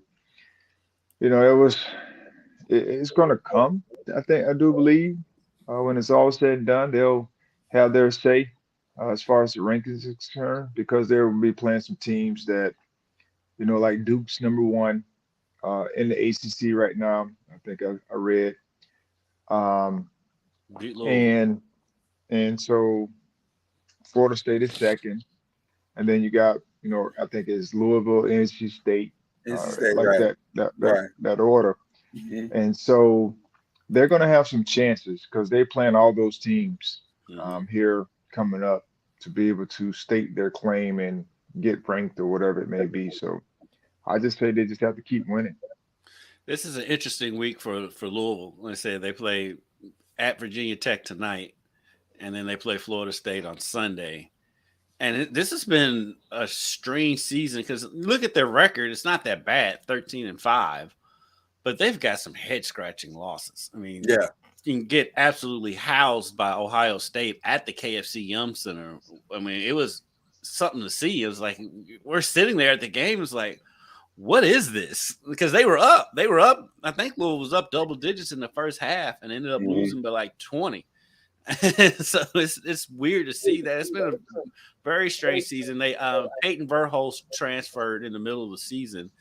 it's going to come. I do believe when it's all said and done, they'll have their say as far as the rankings is concerned because they will be playing some teams that. Like Duke's number 1 in the ACC right now. I think I read. And so Florida State is second. And then you got, I think it's Louisville, NC State. That order. Mm-hmm. And so they're going to have some chances because they're playing all those teams here coming up to be able to state their claim and get ranked or whatever it may be. So I just say they just have to keep winning. This is an interesting week for Louisville. Let's say they play at Virginia Tech tonight, and then they play Florida State on Sunday. And this has been a strange season because look at their record; it's not that bad, 13-5, but they've got some head scratching losses. I mean, Yeah. you can get absolutely housed by Ohio State at the KFC Yum Center. I mean, it was something to see. It was like we're sitting there at the game. It's like, what is this? Because they were up. They were up. I think Louisville was up double digits in the first half and ended up losing by like 20. So it's weird to see that. It's been a very strange season. They Peyton Verhulst transferred in the middle of the season.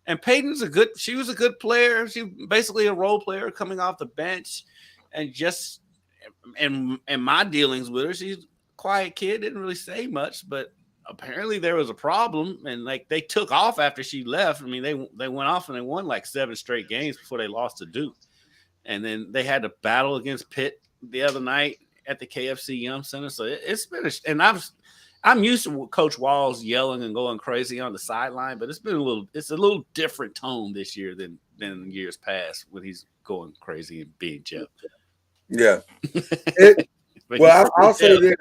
And Peyton's she was a good player. She basically a role player coming off the bench, and just and my dealings with her, she's a quiet kid, didn't really say much, but apparently there was a problem, and like they took off after she left. I mean, they went off and they won like 7 straight games before they lost to Duke, and then they had to battle against Pitt the other night at the KFC Yum Center. So it's been and I'm used to Coach Walls yelling and going crazy on the sideline, but it's a little different tone this year than years past when he's going crazy and being Jeff. Yeah. I'll say this: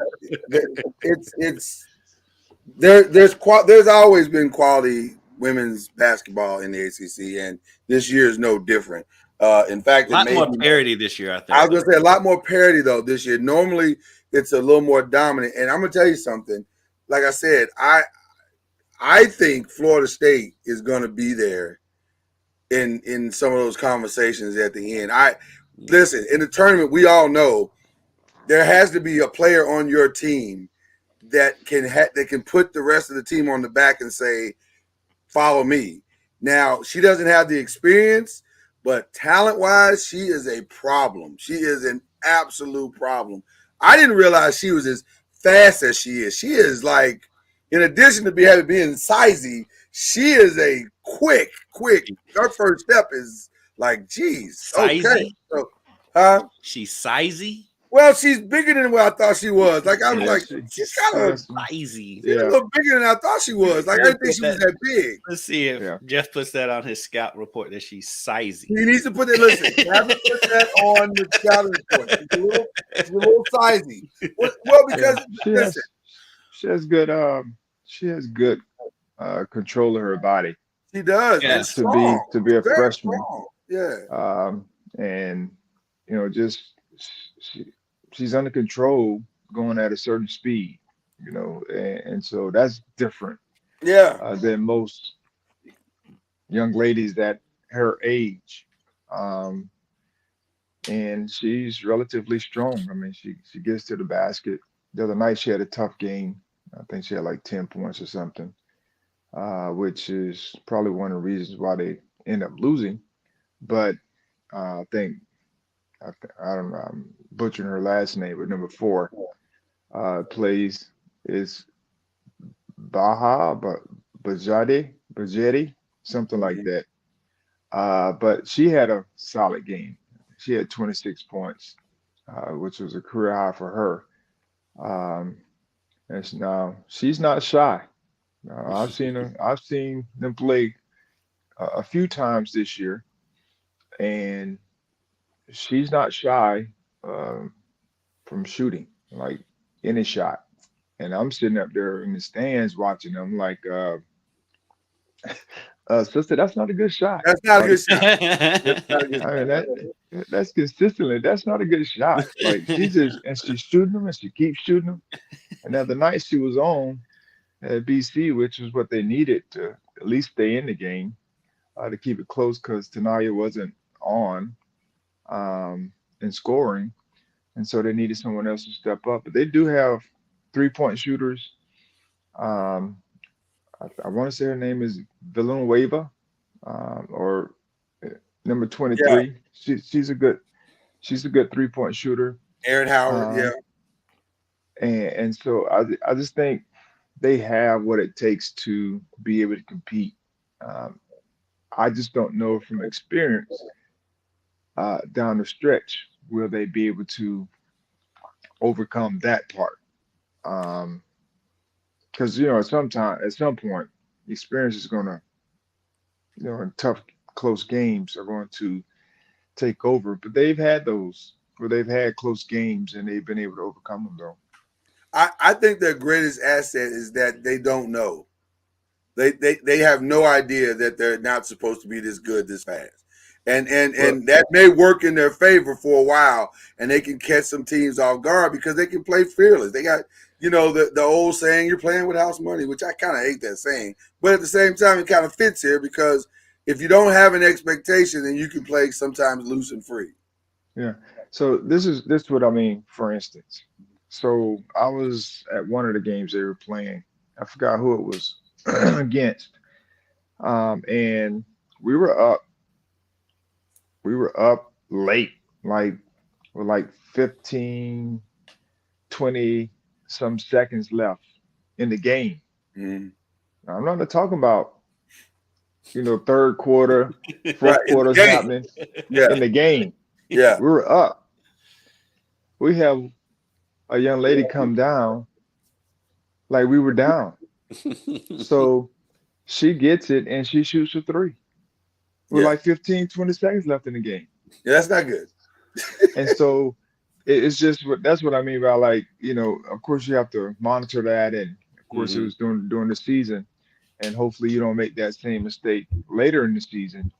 there's always been quality women's basketball in the ACC, and this year is no different. In fact, a lot more parity this year. I think I was going to say a lot more parity though this year. Normally, it's a little more dominant, and I'm going to tell you something. Like I said, I think Florida State is going to be there in some of those conversations at the end. Listen, in the tournament, we all know there has to be a player on your team that can put the rest of the team on the back and say, follow me. Now, she doesn't have the experience, but talent-wise, she is a problem. She is an absolute problem. I didn't realize she was as fast as she is. She is like, in addition to being sizey, she is a quick. Her first step is like, geez, sizey? Okay. So, she's sizey? Well, she's bigger than what I thought she was. Like I was like, she's kind of sizey. She's a little bigger than I thought she was. Like I didn't think she was that big. Let's see if Jeff puts that on his scout report that she's sizey. He needs to put that. Listen, you have to put that on the scout report. It's a little sizey. Well, because she has good control of her body. She does. Yeah. To be a freshman. Strong. Yeah. And she's under control going at a certain speed, and so that's different. Yeah. Than most young ladies that her age. And she's relatively strong. I mean, she gets to the basket. The other night she had a tough game. I think she had like 10 points or something, which is probably one of the reasons why they end up losing. But I think I don't know, I'm butchering her last name, but number 4 plays is Bajedi, something like that. But she had a solid game. She had 26 points, which was a career high for her. And now she's not shy. I've seen them play a few times this year, and she's not shy from shooting like any shot. And I'm sitting up there in the stands watching them like, sister, that's not a good shot. That's not a good shot. I mean, that's consistently, that's not a good shot. Like she's shooting them and she keeps shooting them. And the other night she was on at BC, which is what they needed to at least stay in the game, to keep it close because Tanaya wasn't on in scoring. And so they needed someone else to step up. But they do have 3-point shooters. I want to say her name is Villanueva, or number 23. Yeah. She's a good 3-point shooter. Erin Howard, And so I just think they have what it takes to be able to compete. I just don't know from experience down the stretch will they be able to overcome that part. Because at some point, experience is gonna, in tough, close games are going to take over. But they've had those where they've had close games and they've been able to overcome them, though. I think their greatest asset is that they don't know. They have no idea that they're not supposed to be this good this fast. And that may work in their favor for a while, and they can catch some teams off guard because they can play fearless. They got, the old saying, you're playing with house money, which I kind of hate that saying. But at the same time, it kind of fits here because if you don't have an expectation, then you can play sometimes loose and free. Yeah. So this is what I mean, for instance. So I was at one of the games they were playing. I forgot who it was against. And we were up. We were up late, like with like 15, 20 some seconds left in the game. Mm-hmm. Now, I'm not talking about, third quarter, Right, fourth in the quarter's game. happening Yeah, in the game. yeah, We were up. We have a young lady come down like we were down. So she gets it and she shoots a three with yeah. like 15, 20 seconds left in the game. Yeah, that's not good. And so it's just that's what I mean by, like, of course you have to monitor that. And of course it Mhm. was during the season. And hopefully you don't make that same mistake later in the season.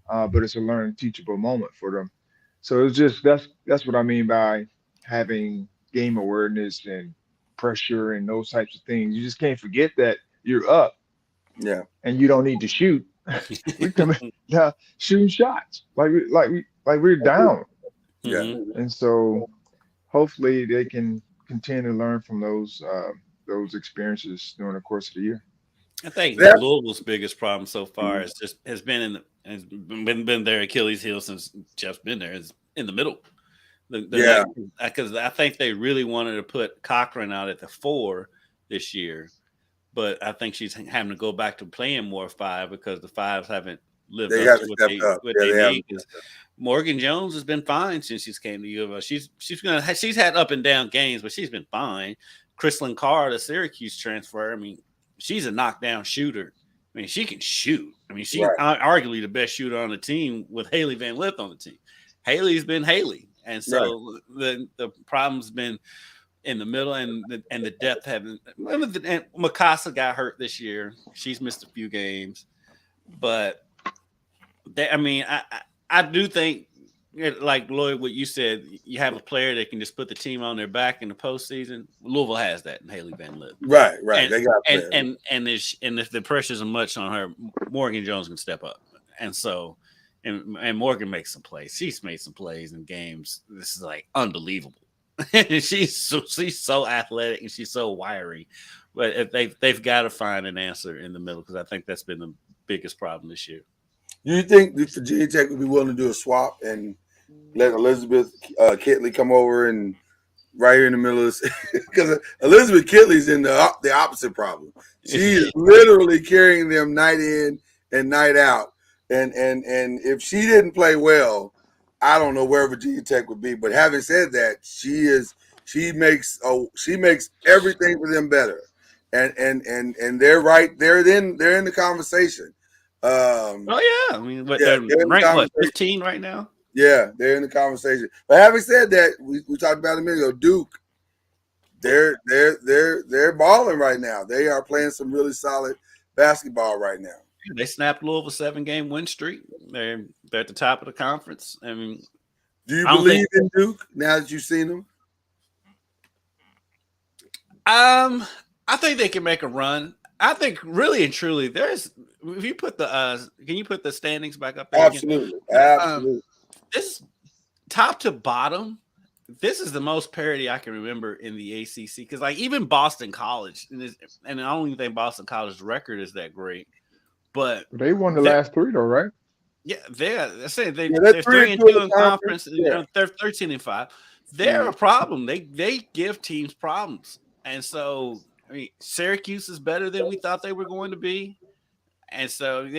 But it's a learn teachable moment for them. So it's just that's what I mean by having game awareness and pressure and those types of things. You just can't forget that you're up Yeah, and you don't need to shoot. We come in now shooting shots like we're down. yeah. Mhm. And so hopefully they can continue to learn from those experiences during the course of the year. I think That, Louisville's biggest problem so far has been been their Achilles heel since Jeff's been there. Is in the middle. They're yeah, not, because I think they really wanted to put Cochran out at the 4 this year, but I think she's having to go back to playing more 5 because the 5s haven't lived they up to haven't stepped up. what Yeah, they they haven't. need. Because Morgan Jones has been fine since she's came to U of L. She's had up and down games, but she's been fine. Chrislyn Carr, the Syracuse transfer, I mean, she's a knockdown shooter. I mean, she can shoot. I mean, she's Right. arguably the best shooter on the team with Haley Van Lith on the team. Haley's been Haley, and so the problem's been in the middle and the depth haven't. And Mikasa got hurt this year. She's missed a few games, but I mean, I do think, like Lloyd, what you said, you have a player that can just put the team on their back in the postseason. Louisville has that in Haley Van Lith. Right. And They got and players. and if the pressures are much on her, Morgan Jones can step up, and so and Morgan makes some plays. She's made some plays in games. This is like unbelievable. she's so athletic and she's so wiry, but if they've got to find an answer in the middle because I think that's been the biggest problem this year. Do you think that Virginia Tech would be willing to do a swap and let Elizabeth Kitley come over and right here in the middle of this? Because Elizabeth Kitley's in the opposite problem. She is literally carrying them night in and night out. And if she didn't play well, I don't know where Virginia Tech would be. But having said that, she makes everything for them better. And they're right. They're in the conversation. Oh yeah, I mean, Yeah, they're ranked 15 right now. Yeah, they're in the conversation. But having said that, we talked about a minute ago. Duke, they're balling right now. They are playing some really solid basketball right now. They snapped Louisville's 7-game win streak. They're at the top of the conference. I mean, Do you I don't believe in Duke now that you've seen them? I think they can make a run. I think really and truly, there's if you put the can you put the standings back up there Absolutely, again? absolutely. This top to bottom, this is the most parity I can remember in the ACC because like even Boston College, and I don't even think Boston College's record is that great, but They won the last 3 though, right? yeah, they're 3-2 3-2 in conference. Yeah. They're 13-5. They're a problem. They give teams problems, and so I mean Syracuse is better than we thought they were going to be, and so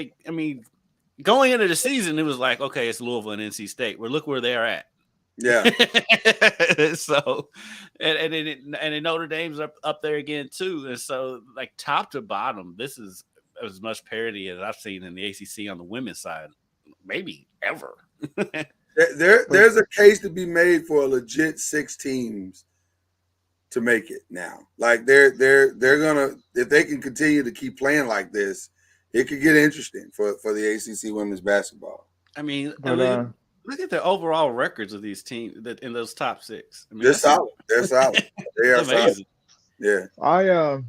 going into the season it was like okay, it's Louisville and NC State. Well, look where they're at. Yeah. So and Notre Dame's up there again too, and so like top to bottom, this is as much parity as I've seen in the ACC on the women's side. Maybe ever. There's a case to be made for a legit 6 teams to make it now. Like they're gonna, if they can continue to keep playing like this, it could get interesting for the ACC women's basketball. I mean, But look at the overall records of these teams that in those top six. I mean, They're solid. They're solid. They are amazing. Solid.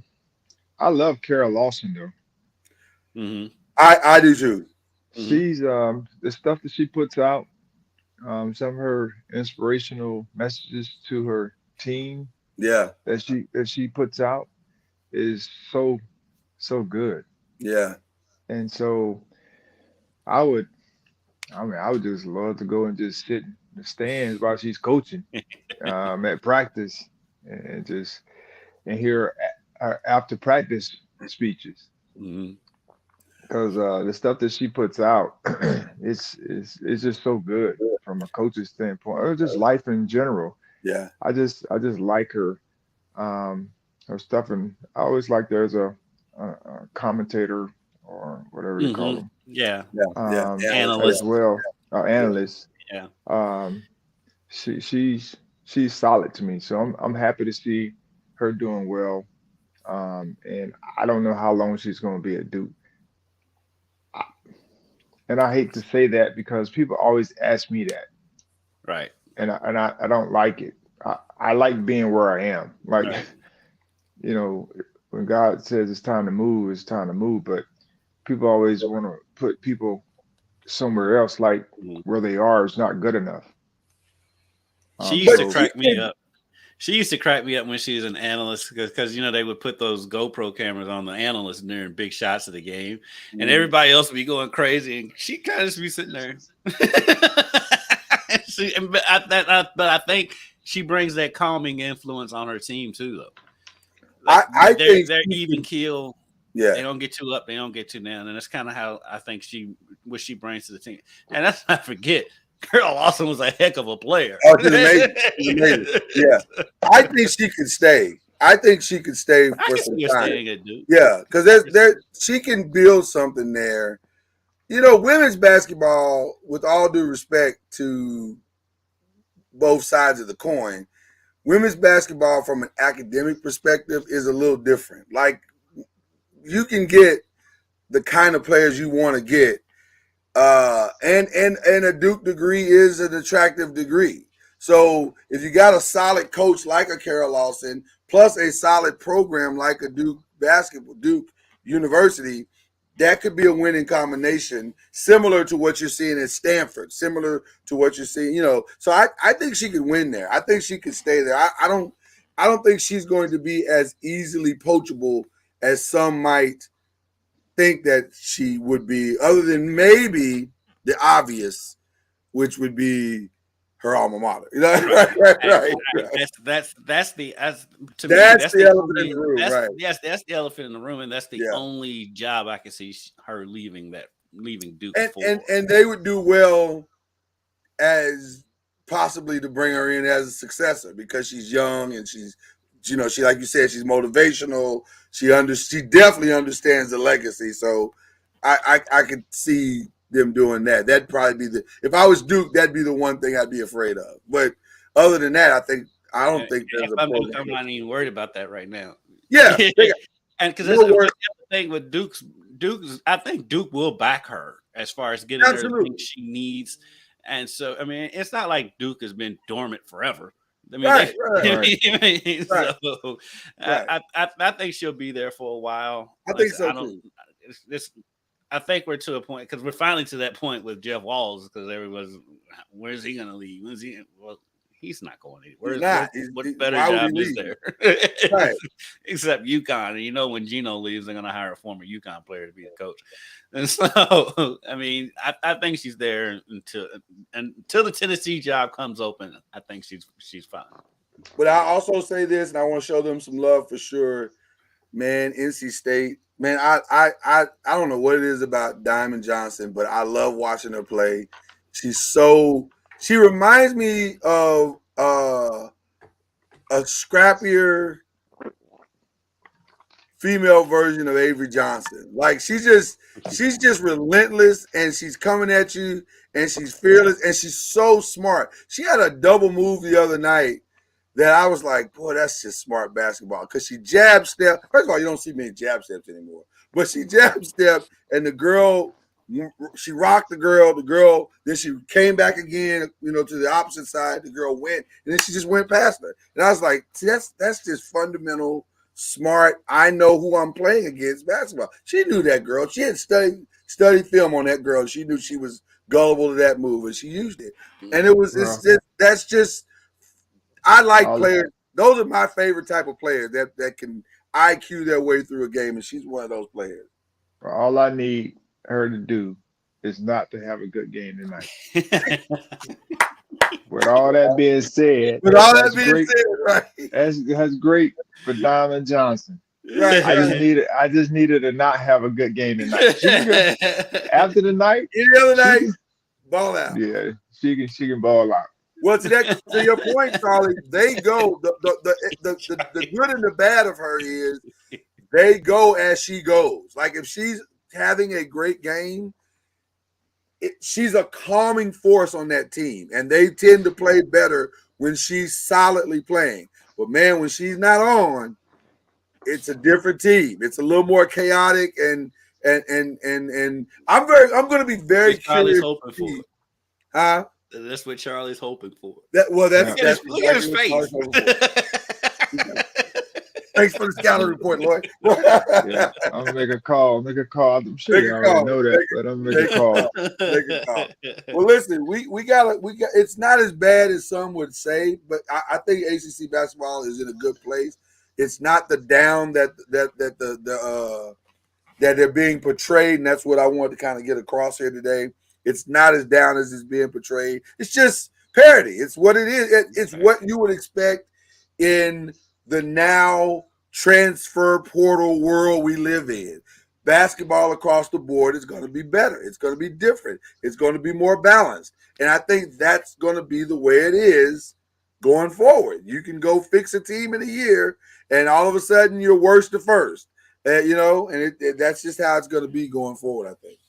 I love Kara Lawson though. Mm-hmm. I do too. She's the stuff that she puts out, some of her inspirational messages to her team Yeah. that she puts out is so good. Yeah. And so I would just love to go and just sit in the stands while she's coaching at practice and just hear her after practice speeches. Mm-hmm. Because the stuff that she puts out, it's just so good from a coach's standpoint, or just life in general. Yeah. I just like her stuff, and I always like there's a commentator or whatever they call them. Yeah. Analyst as well, analyst. Yeah. She's solid to me, so I'm happy to see her doing well. And I don't know how long she's going to be at Duke. And I hate to say that because people always ask me that. Right. And I don't like it. I like being where I am. Like, right. You know, when God says it's time to move, it's time to move. But people always want to put people somewhere else, like where they are is not good enough. She used to crack me up. She used to crack me up when she was an analyst because they would put those GoPro cameras on the analyst during big shots of the game, and everybody else would be going crazy, and she kind of just be sitting there. But I think she brings that calming influence on her team too, though. Like, I think they're even keel. Yeah, they don't get too up, they don't get too down, and that's kind of how I think what she brings to the team. And let's not forget, Carol Lawson was a heck of a player. Oh, she's amazing. She's amazing. Yeah, I think she could stay. I think she could stay for some time. Yeah, because she can build something there. Women's basketball, with all due respect to both sides of the coin, women's basketball from an academic perspective is a little different. Like, you can get the kind of players you want to get. And a Duke degree is an attractive degree. So if you got a solid coach like a Carol Lawson, plus a solid program like a Duke University, that could be a winning combination, similar to what you're seeing at Stanford, similar to what you're seeing, So I think she could win there. I think she could stay there. I don't think she's going to be as easily poachable as some might think that she would be, other than maybe the obvious, which would be her alma mater. Right. That's the elephant in the room. Right. Yes, that's the elephant in the room, and that's the only job I can see her leaving Duke for. And they would do well as possibly to bring her in as a successor because she's young and she's, she like you said, she's motivational. She definitely understands the legacy. So I could see them doing that. That'd probably be if I was Duke, that'd be the one thing I'd be afraid of. But other than that, I don't think there's a problem. I'm not even worried about that right now. Yeah. And because that's the thing with Duke's, I think Duke will back her as far as getting everything she needs. And so, I mean, it's not like Duke has been dormant forever. I mean, I think she'll be there for a while. I think so too. I think we're to a point because we're finally to that point with Jeff Walz because everyone's, where's he going to leave? Well, he's not going anywhere. What better job is there? Right. Except UConn. And when Gino leaves, they're going to hire a former UConn player to be the coach. And so, I mean, I think she's there until the Tennessee job comes open. I think she's fine. But I also say this, and I want to show them some love for sure. Man, NC State. Man, I don't know what it is about Diamond Johnson, but I love watching her play. She reminds me of a scrappier female version of Avery Johnson. Like she's just relentless, and she's coming at you, and she's fearless, and she's so smart. She had a double move the other night that I was like, boy, that's just smart basketball. Because she jab step. First of all, you don't see many jab steps anymore. But she jab step, and the girl, she rocked the girl, then she came back again, to the opposite side. The girl went, and then she just went past her. And I was like, see, that's just fundamental, smart. I know who I'm playing against basketball. She knew that girl. She had studied film on that girl. She knew she was gullible to that move, and she used it. And that's just, I like players. Those are my favorite type of players that can IQ their way through a game, and she's one of those players. All I need her to do is not to have a good game tonight. With all that being said, right? That's great for Diamond Johnson. Right. I just needed to not have a good game tonight. After the night, any other night, ball out. Yeah, she can ball out. Well, to your point, Charlie, they go the good and the bad of her is they go as she goes. Like if she's having a great game, she's a calming force on that team, and they tend to play better when she's solidly playing. But man, when she's not on, it's a different team. It's a little more chaotic, and I'm going to be very curious. Hoping for. Huh? That's what Charlie's hoping for. Look at his face. Thanks for the scouting report, Lloyd. Yeah, I'm gonna make a call. I'm sure you already know that, but I'm gonna make a call. Make a call. Well, listen, we got. It's not as bad as some would say, but I think ACC basketball is in a good place. It's not the down that they're being portrayed, and that's what I wanted to kind of get across here today. It's not as down as it's being portrayed. It's just parity. It's what it is. It's what you would expect in the now transfer portal world we live in. Basketball across the board is going to be better. It's going to be different. It's going to be more balanced. And I think that's going to be the way it is going forward. You can go fix a team in a year, and all of a sudden you're worse to first. And that's just how it's going to be going forward, I think.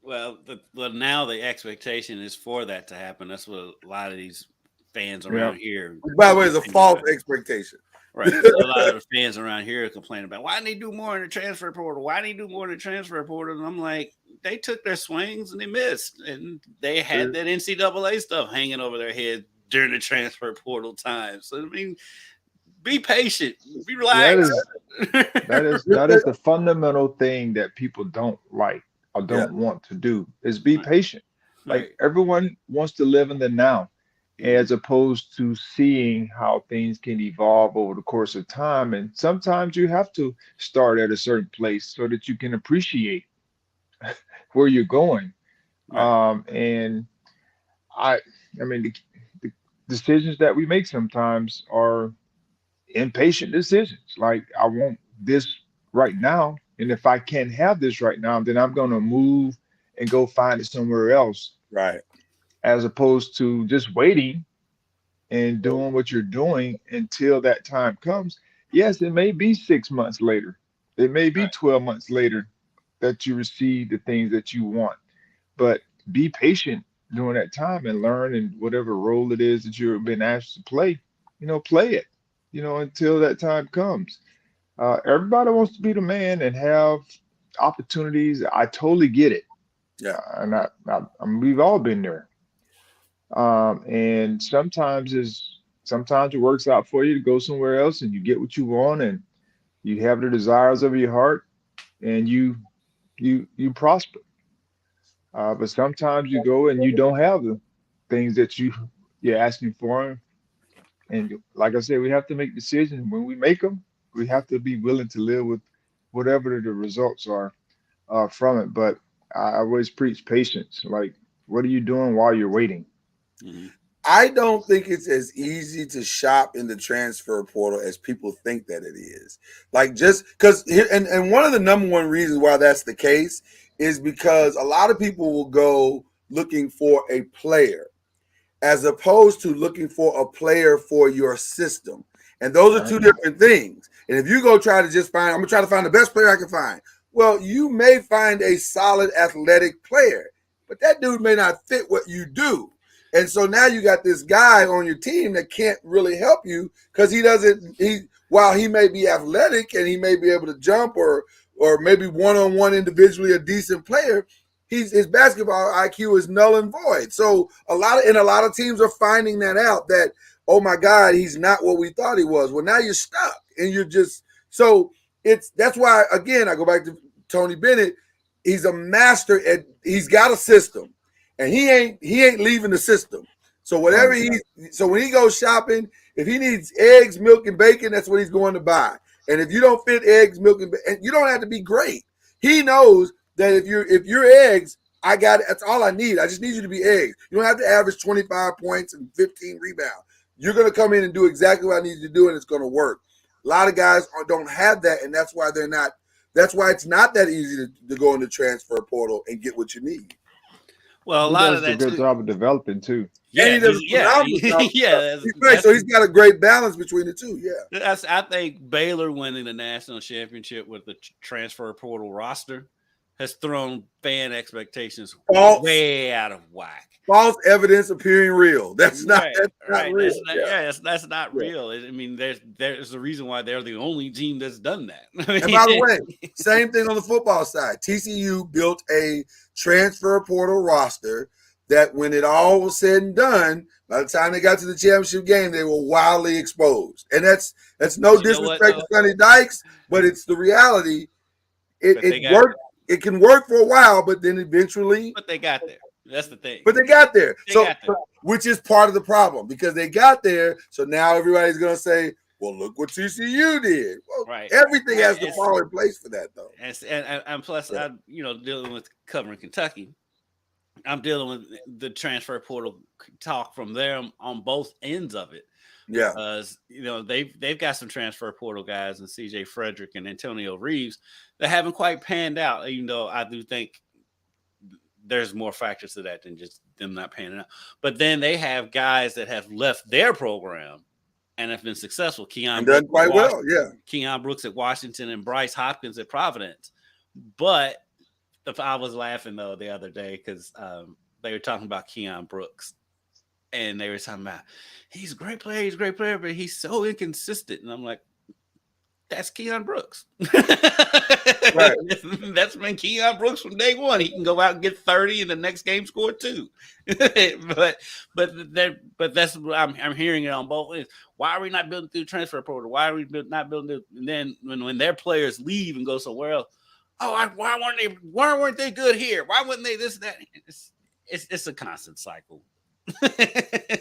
Well, now the expectation is for that to happen. That's what a lot of these fans around here. By the way, it's a false expectation. Right. A lot of the fans around here complain about why didn't they do more in the transfer portal? Why didn't they do more in the transfer portal? And I'm like, they took their swings and they missed. And they had that NCAA stuff hanging over their head during the transfer portal time. So, I mean, be patient. Be relaxed. That is the fundamental thing that people don't like or don't want to do is be patient. Like everyone wants to live in the now, as opposed to seeing how things can evolve over the course of time. And sometimes you have to start at a certain place so that you can appreciate where you're going. And I mean, the decisions that we make sometimes are impatient decisions. Like, I want this right now. And if I can't have this right now, then I'm going to move and go find it somewhere else. Right. As opposed to just waiting and doing what you're doing until that time comes. Yes, it may be 6 months later. It may be 12 months later that you receive the things that you want. But be patient during that time and learn, and whatever role it is that you've been asked to play, play it, until that time comes. Everybody wants to be the man and have opportunities. I totally get it. Yeah. And we've all been there. And sometimes it works out for you to go somewhere else and you get what you want and you have the desires of your heart and you prosper. But sometimes you go and you don't have the things that you're asking for. And like I said, we have to make decisions. When we make them, we have to be willing to live with whatever the results are from it. But I always preach patience. Like, what are you doing while you're waiting? Mm-hmm. I don't think it's as easy to shop in the transfer portal as people think that it is. Like, just because, and one of the number one reasons why that's the case is because a lot of people will go looking for a player as opposed to looking for a player for your system. And those are two different things. And if you go try to just I'm going to try to find the best player I can find. Well, you may find a solid athletic player, but that dude may not fit what you do. And so now you got this guy on your team that can't really help you because while he may be athletic and he may be able to jump or maybe one-on-one individually a decent player, his basketball IQ is null and void. So a lot of teams are finding that out, that, oh my God, he's not what we thought he was. Well, now you're stuck and you're just, so that's why, again, I go back to Tony Bennett. He's a master he's got a system. And he ain't leaving the system. So whatever so when he goes shopping, if he needs eggs, milk, and bacon, that's what he's going to buy. And if you don't fit eggs, milk, and bacon, you don't have to be great. He knows that if you're eggs, I got it. That's all I need. I just need you to be eggs. You don't have to average 25 points and 15 rebounds. You're going to come in and do exactly what I need you to do, and it's going to work. A lot of guys don't have that, and that's why they're not. That's why it's not that easy to go in the transfer portal and get what you need. Well, a lot of that a good job of developing too. Yeah, and he does so he's got a great balance between the two. Yeah, I think Baylor winning the national championship with the transfer portal roster has thrown fan expectations way out of whack. False evidence appearing real. That's not real. That's not real. I mean, there's a reason why they're the only team that's done that. And by the way, same thing on the football side. TCU built a transfer portal roster that, when it all was said and done, by the time they got to the championship game, they were wildly exposed. And that's no disrespect to Sonny Dykes, but it's the reality. It worked. It can work for a while, but then eventually. But they got there. That's the thing. But they got there. Which is part of the problem, because they got there. So now everybody's going to say, well, look what TCU did. Well, right. Everything has to fall in place for that, though. And plus, dealing with covering Kentucky, I'm dealing with the transfer portal talk from them on both ends of it. Yeah. Because, they've got some transfer portal guys, and CJ Frederick and Antonio Reeves, that haven't quite panned out, even though I do think there's more factors to that than just them not panning out. But then they have guys that have left their program and have been successful. Keon done quite well, yeah. Keon Brooks at Washington and Bryce Hopkins at Providence. But I was laughing, though, the other day because they were talking about Keon Brooks. And they were talking about, he's a great player, but he's so inconsistent. And I'm like, that's Keon Brooks. Right. That's been Keon Brooks from day one. He can go out and get 30 and the next game score 2. but that's what I'm hearing it on both ends. Why are we not building through transfer portal? Why are we not building through? And then when their players leave and go somewhere else, why weren't they good here? Why wouldn't they this, that? It's a constant cycle.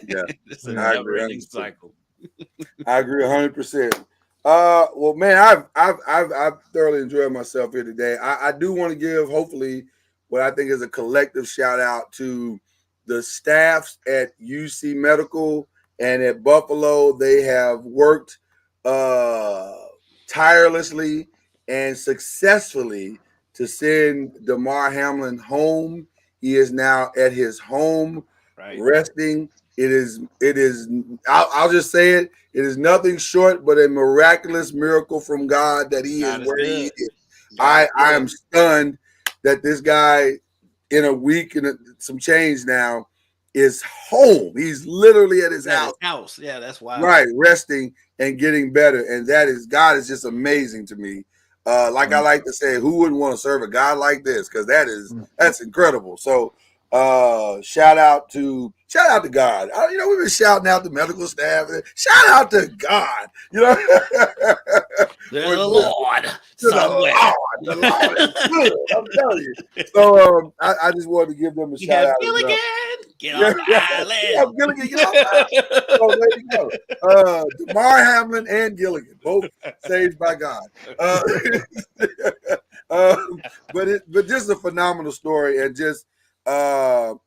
Yeah, it's a never-ending cycle. I agree 100%. Well, man, I've thoroughly enjoyed myself here today. I do want to give, hopefully, what I think is a collective shout out to the staffs at UC Medical and at Buffalo. They have worked tirelessly and successfully to send Damar Hamlin home. He is now at his home, resting. It is. I'll just say it. It is nothing short but a miraculous miracle from God that he is where he is. I am stunned that this guy, in a week and some change now, is home. He's literally at his house. Yeah, that's wild. Right, resting and getting better, and God is just amazing to me. I like to say, who wouldn't want to serve a God like this? Because that's incredible. So. Shout out to God. We've been shouting out the medical staff. Shout out to God. There's the Lord somewhere. The Lord is good. I'm telling you. So I just wanted to give them a shout out. Gilligan, get on the island. Gilligan, get on the island. So there you go. Damar Hamlin and Gilligan, both saved by God. But just a phenomenal story, and just. I'm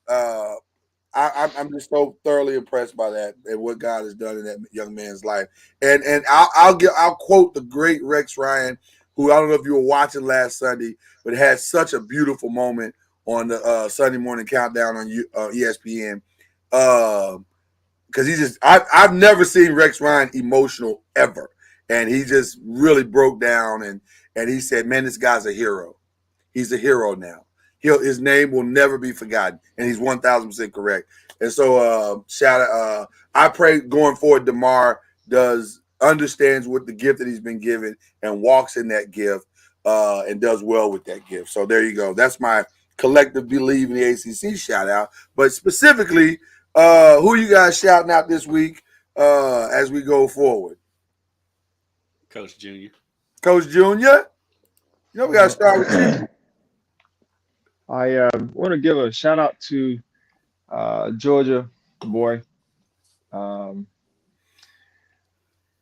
just so thoroughly impressed by that and what God has done in that young man's life. And I'll quote the great Rex Ryan, who I don't know if you were watching last Sunday, but had such a beautiful moment on the Sunday morning countdown on ESPN. Because I've never seen Rex Ryan emotional ever, and he just really broke down and he said, "Man, this guy's a hero. He's a hero now." his name will never be forgotten, and he's 1,000% correct. And so, shout out. I pray going forward, DeMar understands what the gift that he's been given and walks in that gift, and does well with that gift. So there you go. That's my collective Bleav in the ACC shout out. But specifically, who you guys shouting out this week as we go forward? Coach Junior. Coach Junior. You know we got to start with you. I want to give a shout out to Georgia boy,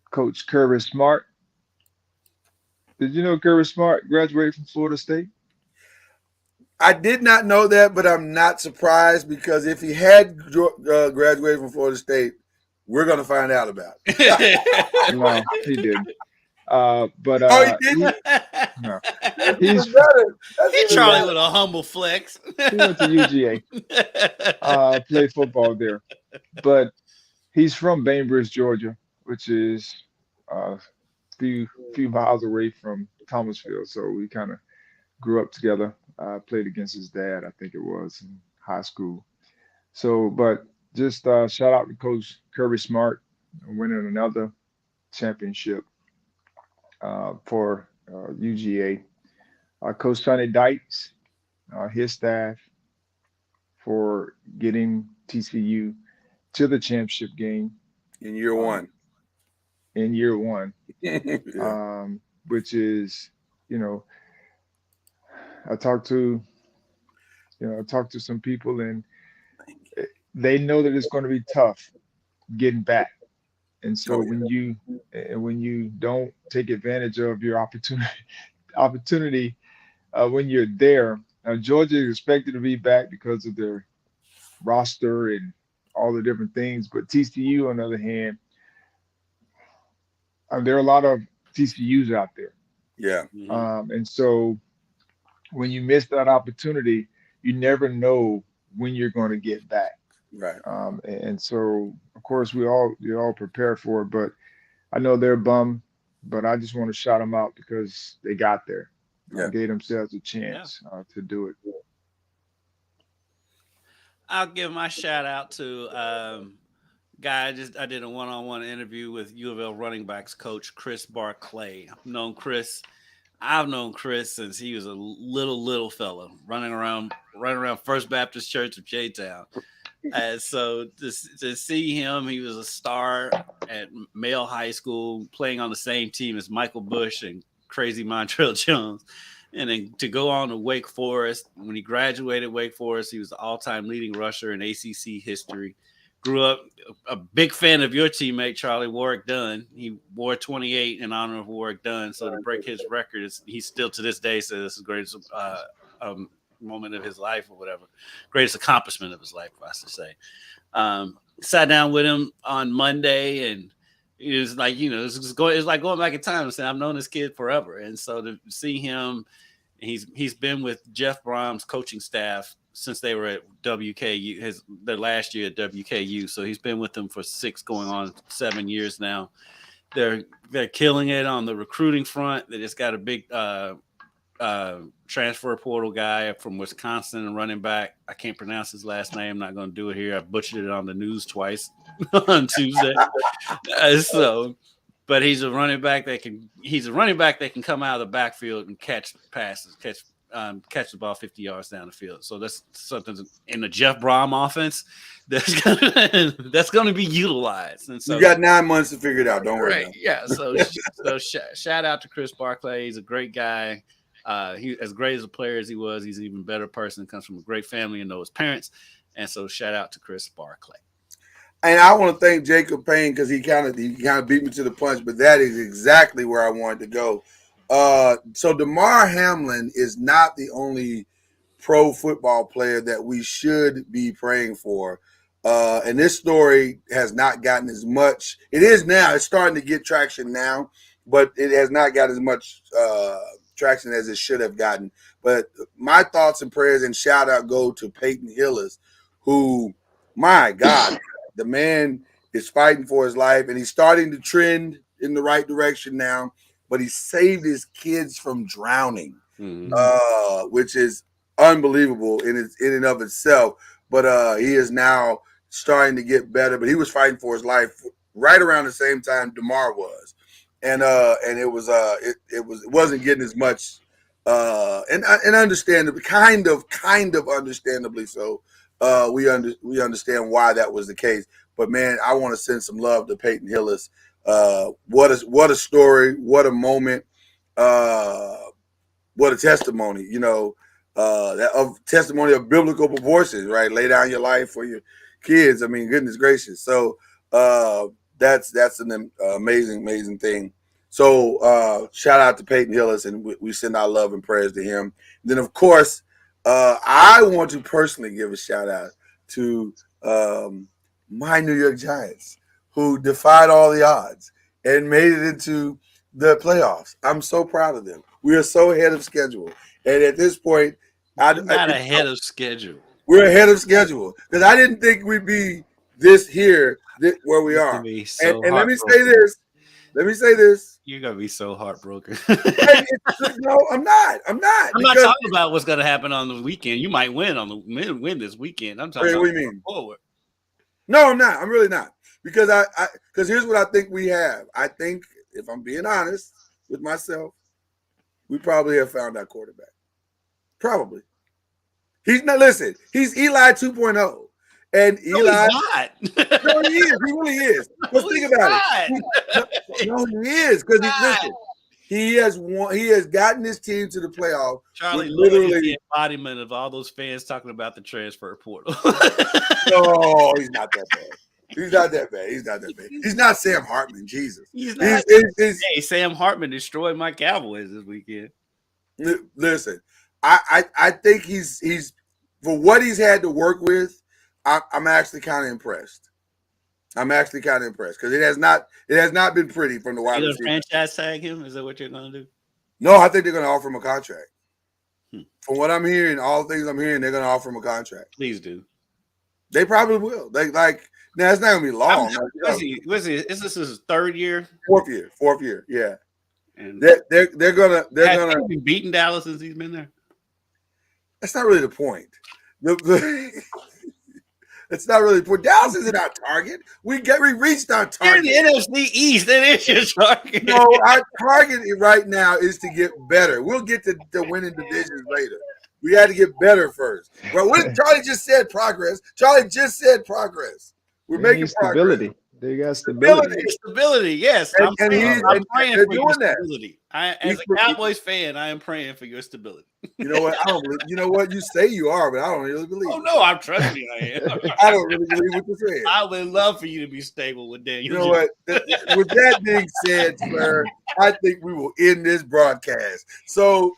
Coach Kirby Smart. Did you know Kirby Smart graduated from Florida State? I did not know that, but I'm not surprised because if he had graduated from Florida State, we're going to find out about it. No, he didn't. But he didn't? No. He's better. He Charlie with a humble flex. He went to UGA, played football there. But he's from Bainbridge, Georgia, which is a few miles away from Thomasville. So we kind of grew up together. Played against his dad, I think it was, in high school. So, but just shout out to Coach Kirby Smart winning another championship for UGA. Coach Sonny Dykes, his staff, for getting TCU to the championship game in year one. Yeah. Which is, I talked to some people, and they know that it's going to be tough getting back. And so when you don't take advantage of your opportunity when you're there, Georgia is expected to be back because of their roster and all the different things. But TCU, on the other hand, there are a lot of TCUs out there. Yeah. And so when you miss that opportunity, you never know when you're going to get back. Right. And so, of course, we all prepare for it, but I know they're bummed, but I just want to shout them out because they got there. Gave themselves a chance to do it. I'll give my shout out to guy. I did a one-on-one interview with U of L running backs coach Chris Barclay. I've known Chris since he was a little fella running around First Baptist Church of J-Town. And so to see him, he was a star at Male High School, playing on the same team as Michael Bush and Crazy Montrell Jones. And then to go on to Wake Forest. When he graduated Wake Forest, he was the all-time leading rusher in ACC history. Grew up a big fan of your teammate, Charlie Warwick Dunn. He wore 28 in honor of Warwick Dunn. So to break his record, he still to this day says this is the greatest moment of his life or whatever. Greatest accomplishment of his life, I should say. Sat down with him on Monday, and it was like, it's like going back in time and saying, I've known this kid forever. And so to see him, he's been with Jeff Brom's coaching staff since they were at WKU, their last year at WKU. So he's been with them for 6 going on 7 years now. They're killing it on the recruiting front. They just got a big transfer portal guy from Wisconsin, and running back. I can't pronounce his last name. I'm not going to do it here. I butchered it on the news twice on Tuesday. But he's a running back that can come out of the backfield and catch passes, catch the ball 50 yards down the field. So that's something in the Jeff Brom offense that's going to be utilized. And so you got 9 months to figure it out. Don't worry. Right. Yeah. So shout out to Chris Barclay. He's a great guy. He as great as a player as he was, he's an even better person. Comes from a great family and knows his parents. And so shout out to Chris Barclay. And I want to thank Jacob Payne because he kind of beat me to the punch, but that is exactly where I wanted to go. So Damar Hamlin is not the only pro football player that we should be praying for. And this story has not gotten as much. It is now. It's starting to get traction now, but it has not got as much traction as it should have gotten. But my thoughts and prayers and shout out go to Peyton Hillis, who, my God, the man is fighting for his life, and he's starting to trend in the right direction now. But he saved his kids from drowning, which is unbelievable in and of itself. But he is now starting to get better. But he was fighting for his life right around the same time DeMar was, and it wasn't getting as much. And understandably, kind of understandably so. We understand why that was the case. But man, I want to send some love to Peyton Hillis. What a story! What a moment! What a testimony! That of testimony of biblical proportions, right? Lay down your life for your kids. I mean, goodness gracious. So that's an amazing thing. So shout out to Peyton Hillis, and we send our love and prayers to him. And then, of course, I want to personally give a shout out to my New York Giants, who defied all the odds and made it into the playoffs. I'm so proud of them. We are so ahead of schedule. And at this point, not ahead of schedule. We're ahead of schedule because I didn't think we'd be where we are. So and let me say this. You're gonna be so heartbroken. No, I'm not. I'm not talking about what's gonna happen on the weekend. You might win this weekend. I'm talking about what do you mean? Forward. No, I'm not. I'm really not. Because because here's what I think we have. I think, if I'm being honest with myself, we probably have found our quarterback. Probably. He's not. Listen, he's Eli 2.0. And Eli, he's not. No, he is. He really is. Let's think about it. No, he is, because he has won. He has gotten his team to the playoff. Charlie literally the embodiment of all those fans talking about the transfer portal. No, he's not that bad. He's not that bad. He's not Sam Hartman. Jesus. He's not. Hey, Sam Hartman destroyed my Cowboys this weekend. Listen, I think he's for what he's had to work with. I'm actually kind of impressed. Because it has not been pretty from the wide receiver. Franchise tag him? Is that what you're gonna do? No, I think they're gonna offer him a contract. From what I'm hearing, all the things I'm hearing, they're gonna offer him a contract. Please do. They probably will. Now it's not gonna be long. Is this his third year? Fourth year, yeah. And they're gonna he beaten Dallas since he's been there. That's not really the point. It's not really the point. Dallas isn't our target. We reached our target. You're in the NFC East. That is your target. No, our target right now is to get better. We'll get to winning divisions later. We had to get better first. Well, Charlie just said progress. We're making stability. Progress. They got stability. Stability, yes. I'm praying for your stability. As a Cowboys fan, I am praying for your stability. You know what? You know what? You say you are, but I don't really believe. Oh no, I'm trusting I am. I don't really believe what you're saying. I would love for you to be stable with Daniel. You know what? With that being said, sir, I think we will end this broadcast. So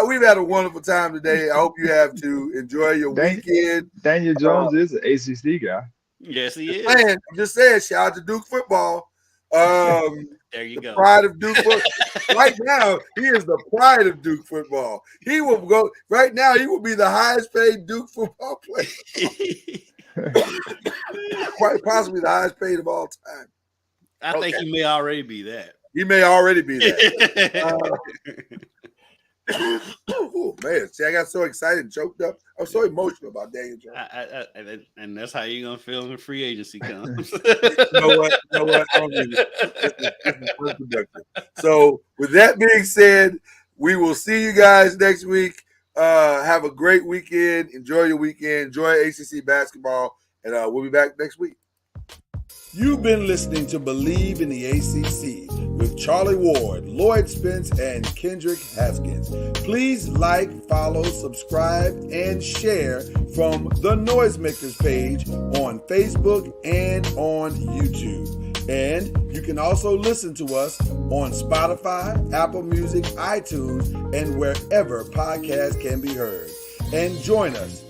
we've had a wonderful time today. I hope you have to enjoy your weekend. Daniel Jones is an ACC guy. Yes, he is. Man, just saying, shout out to Duke football. There you go. Pride of Duke football. Right now, he is the pride of Duke football. He will go right now. He will be the highest paid Duke football player. Quite possibly the highest paid of all time. I think he may already be that. He may already be that. Oh man! See, I got so excited, and choked up. I'm so emotional about Daniel Jones. And that's how you're gonna feel when free agency comes. You know what? I don't need it. This is unproductive. So, with that being said, we will see you guys next week. Have a great weekend. Enjoy your weekend. Enjoy ACC basketball, and we'll be back next week. You've been listening to Bleav in the ACC with Charlie Ward, Lloyd Spence, and Kendrick Haskins. Please like, follow, subscribe, and share from the Noisemakers page on Facebook and on YouTube. And you can also listen to us on Spotify, Apple Music, iTunes, and wherever podcasts can be heard. And join us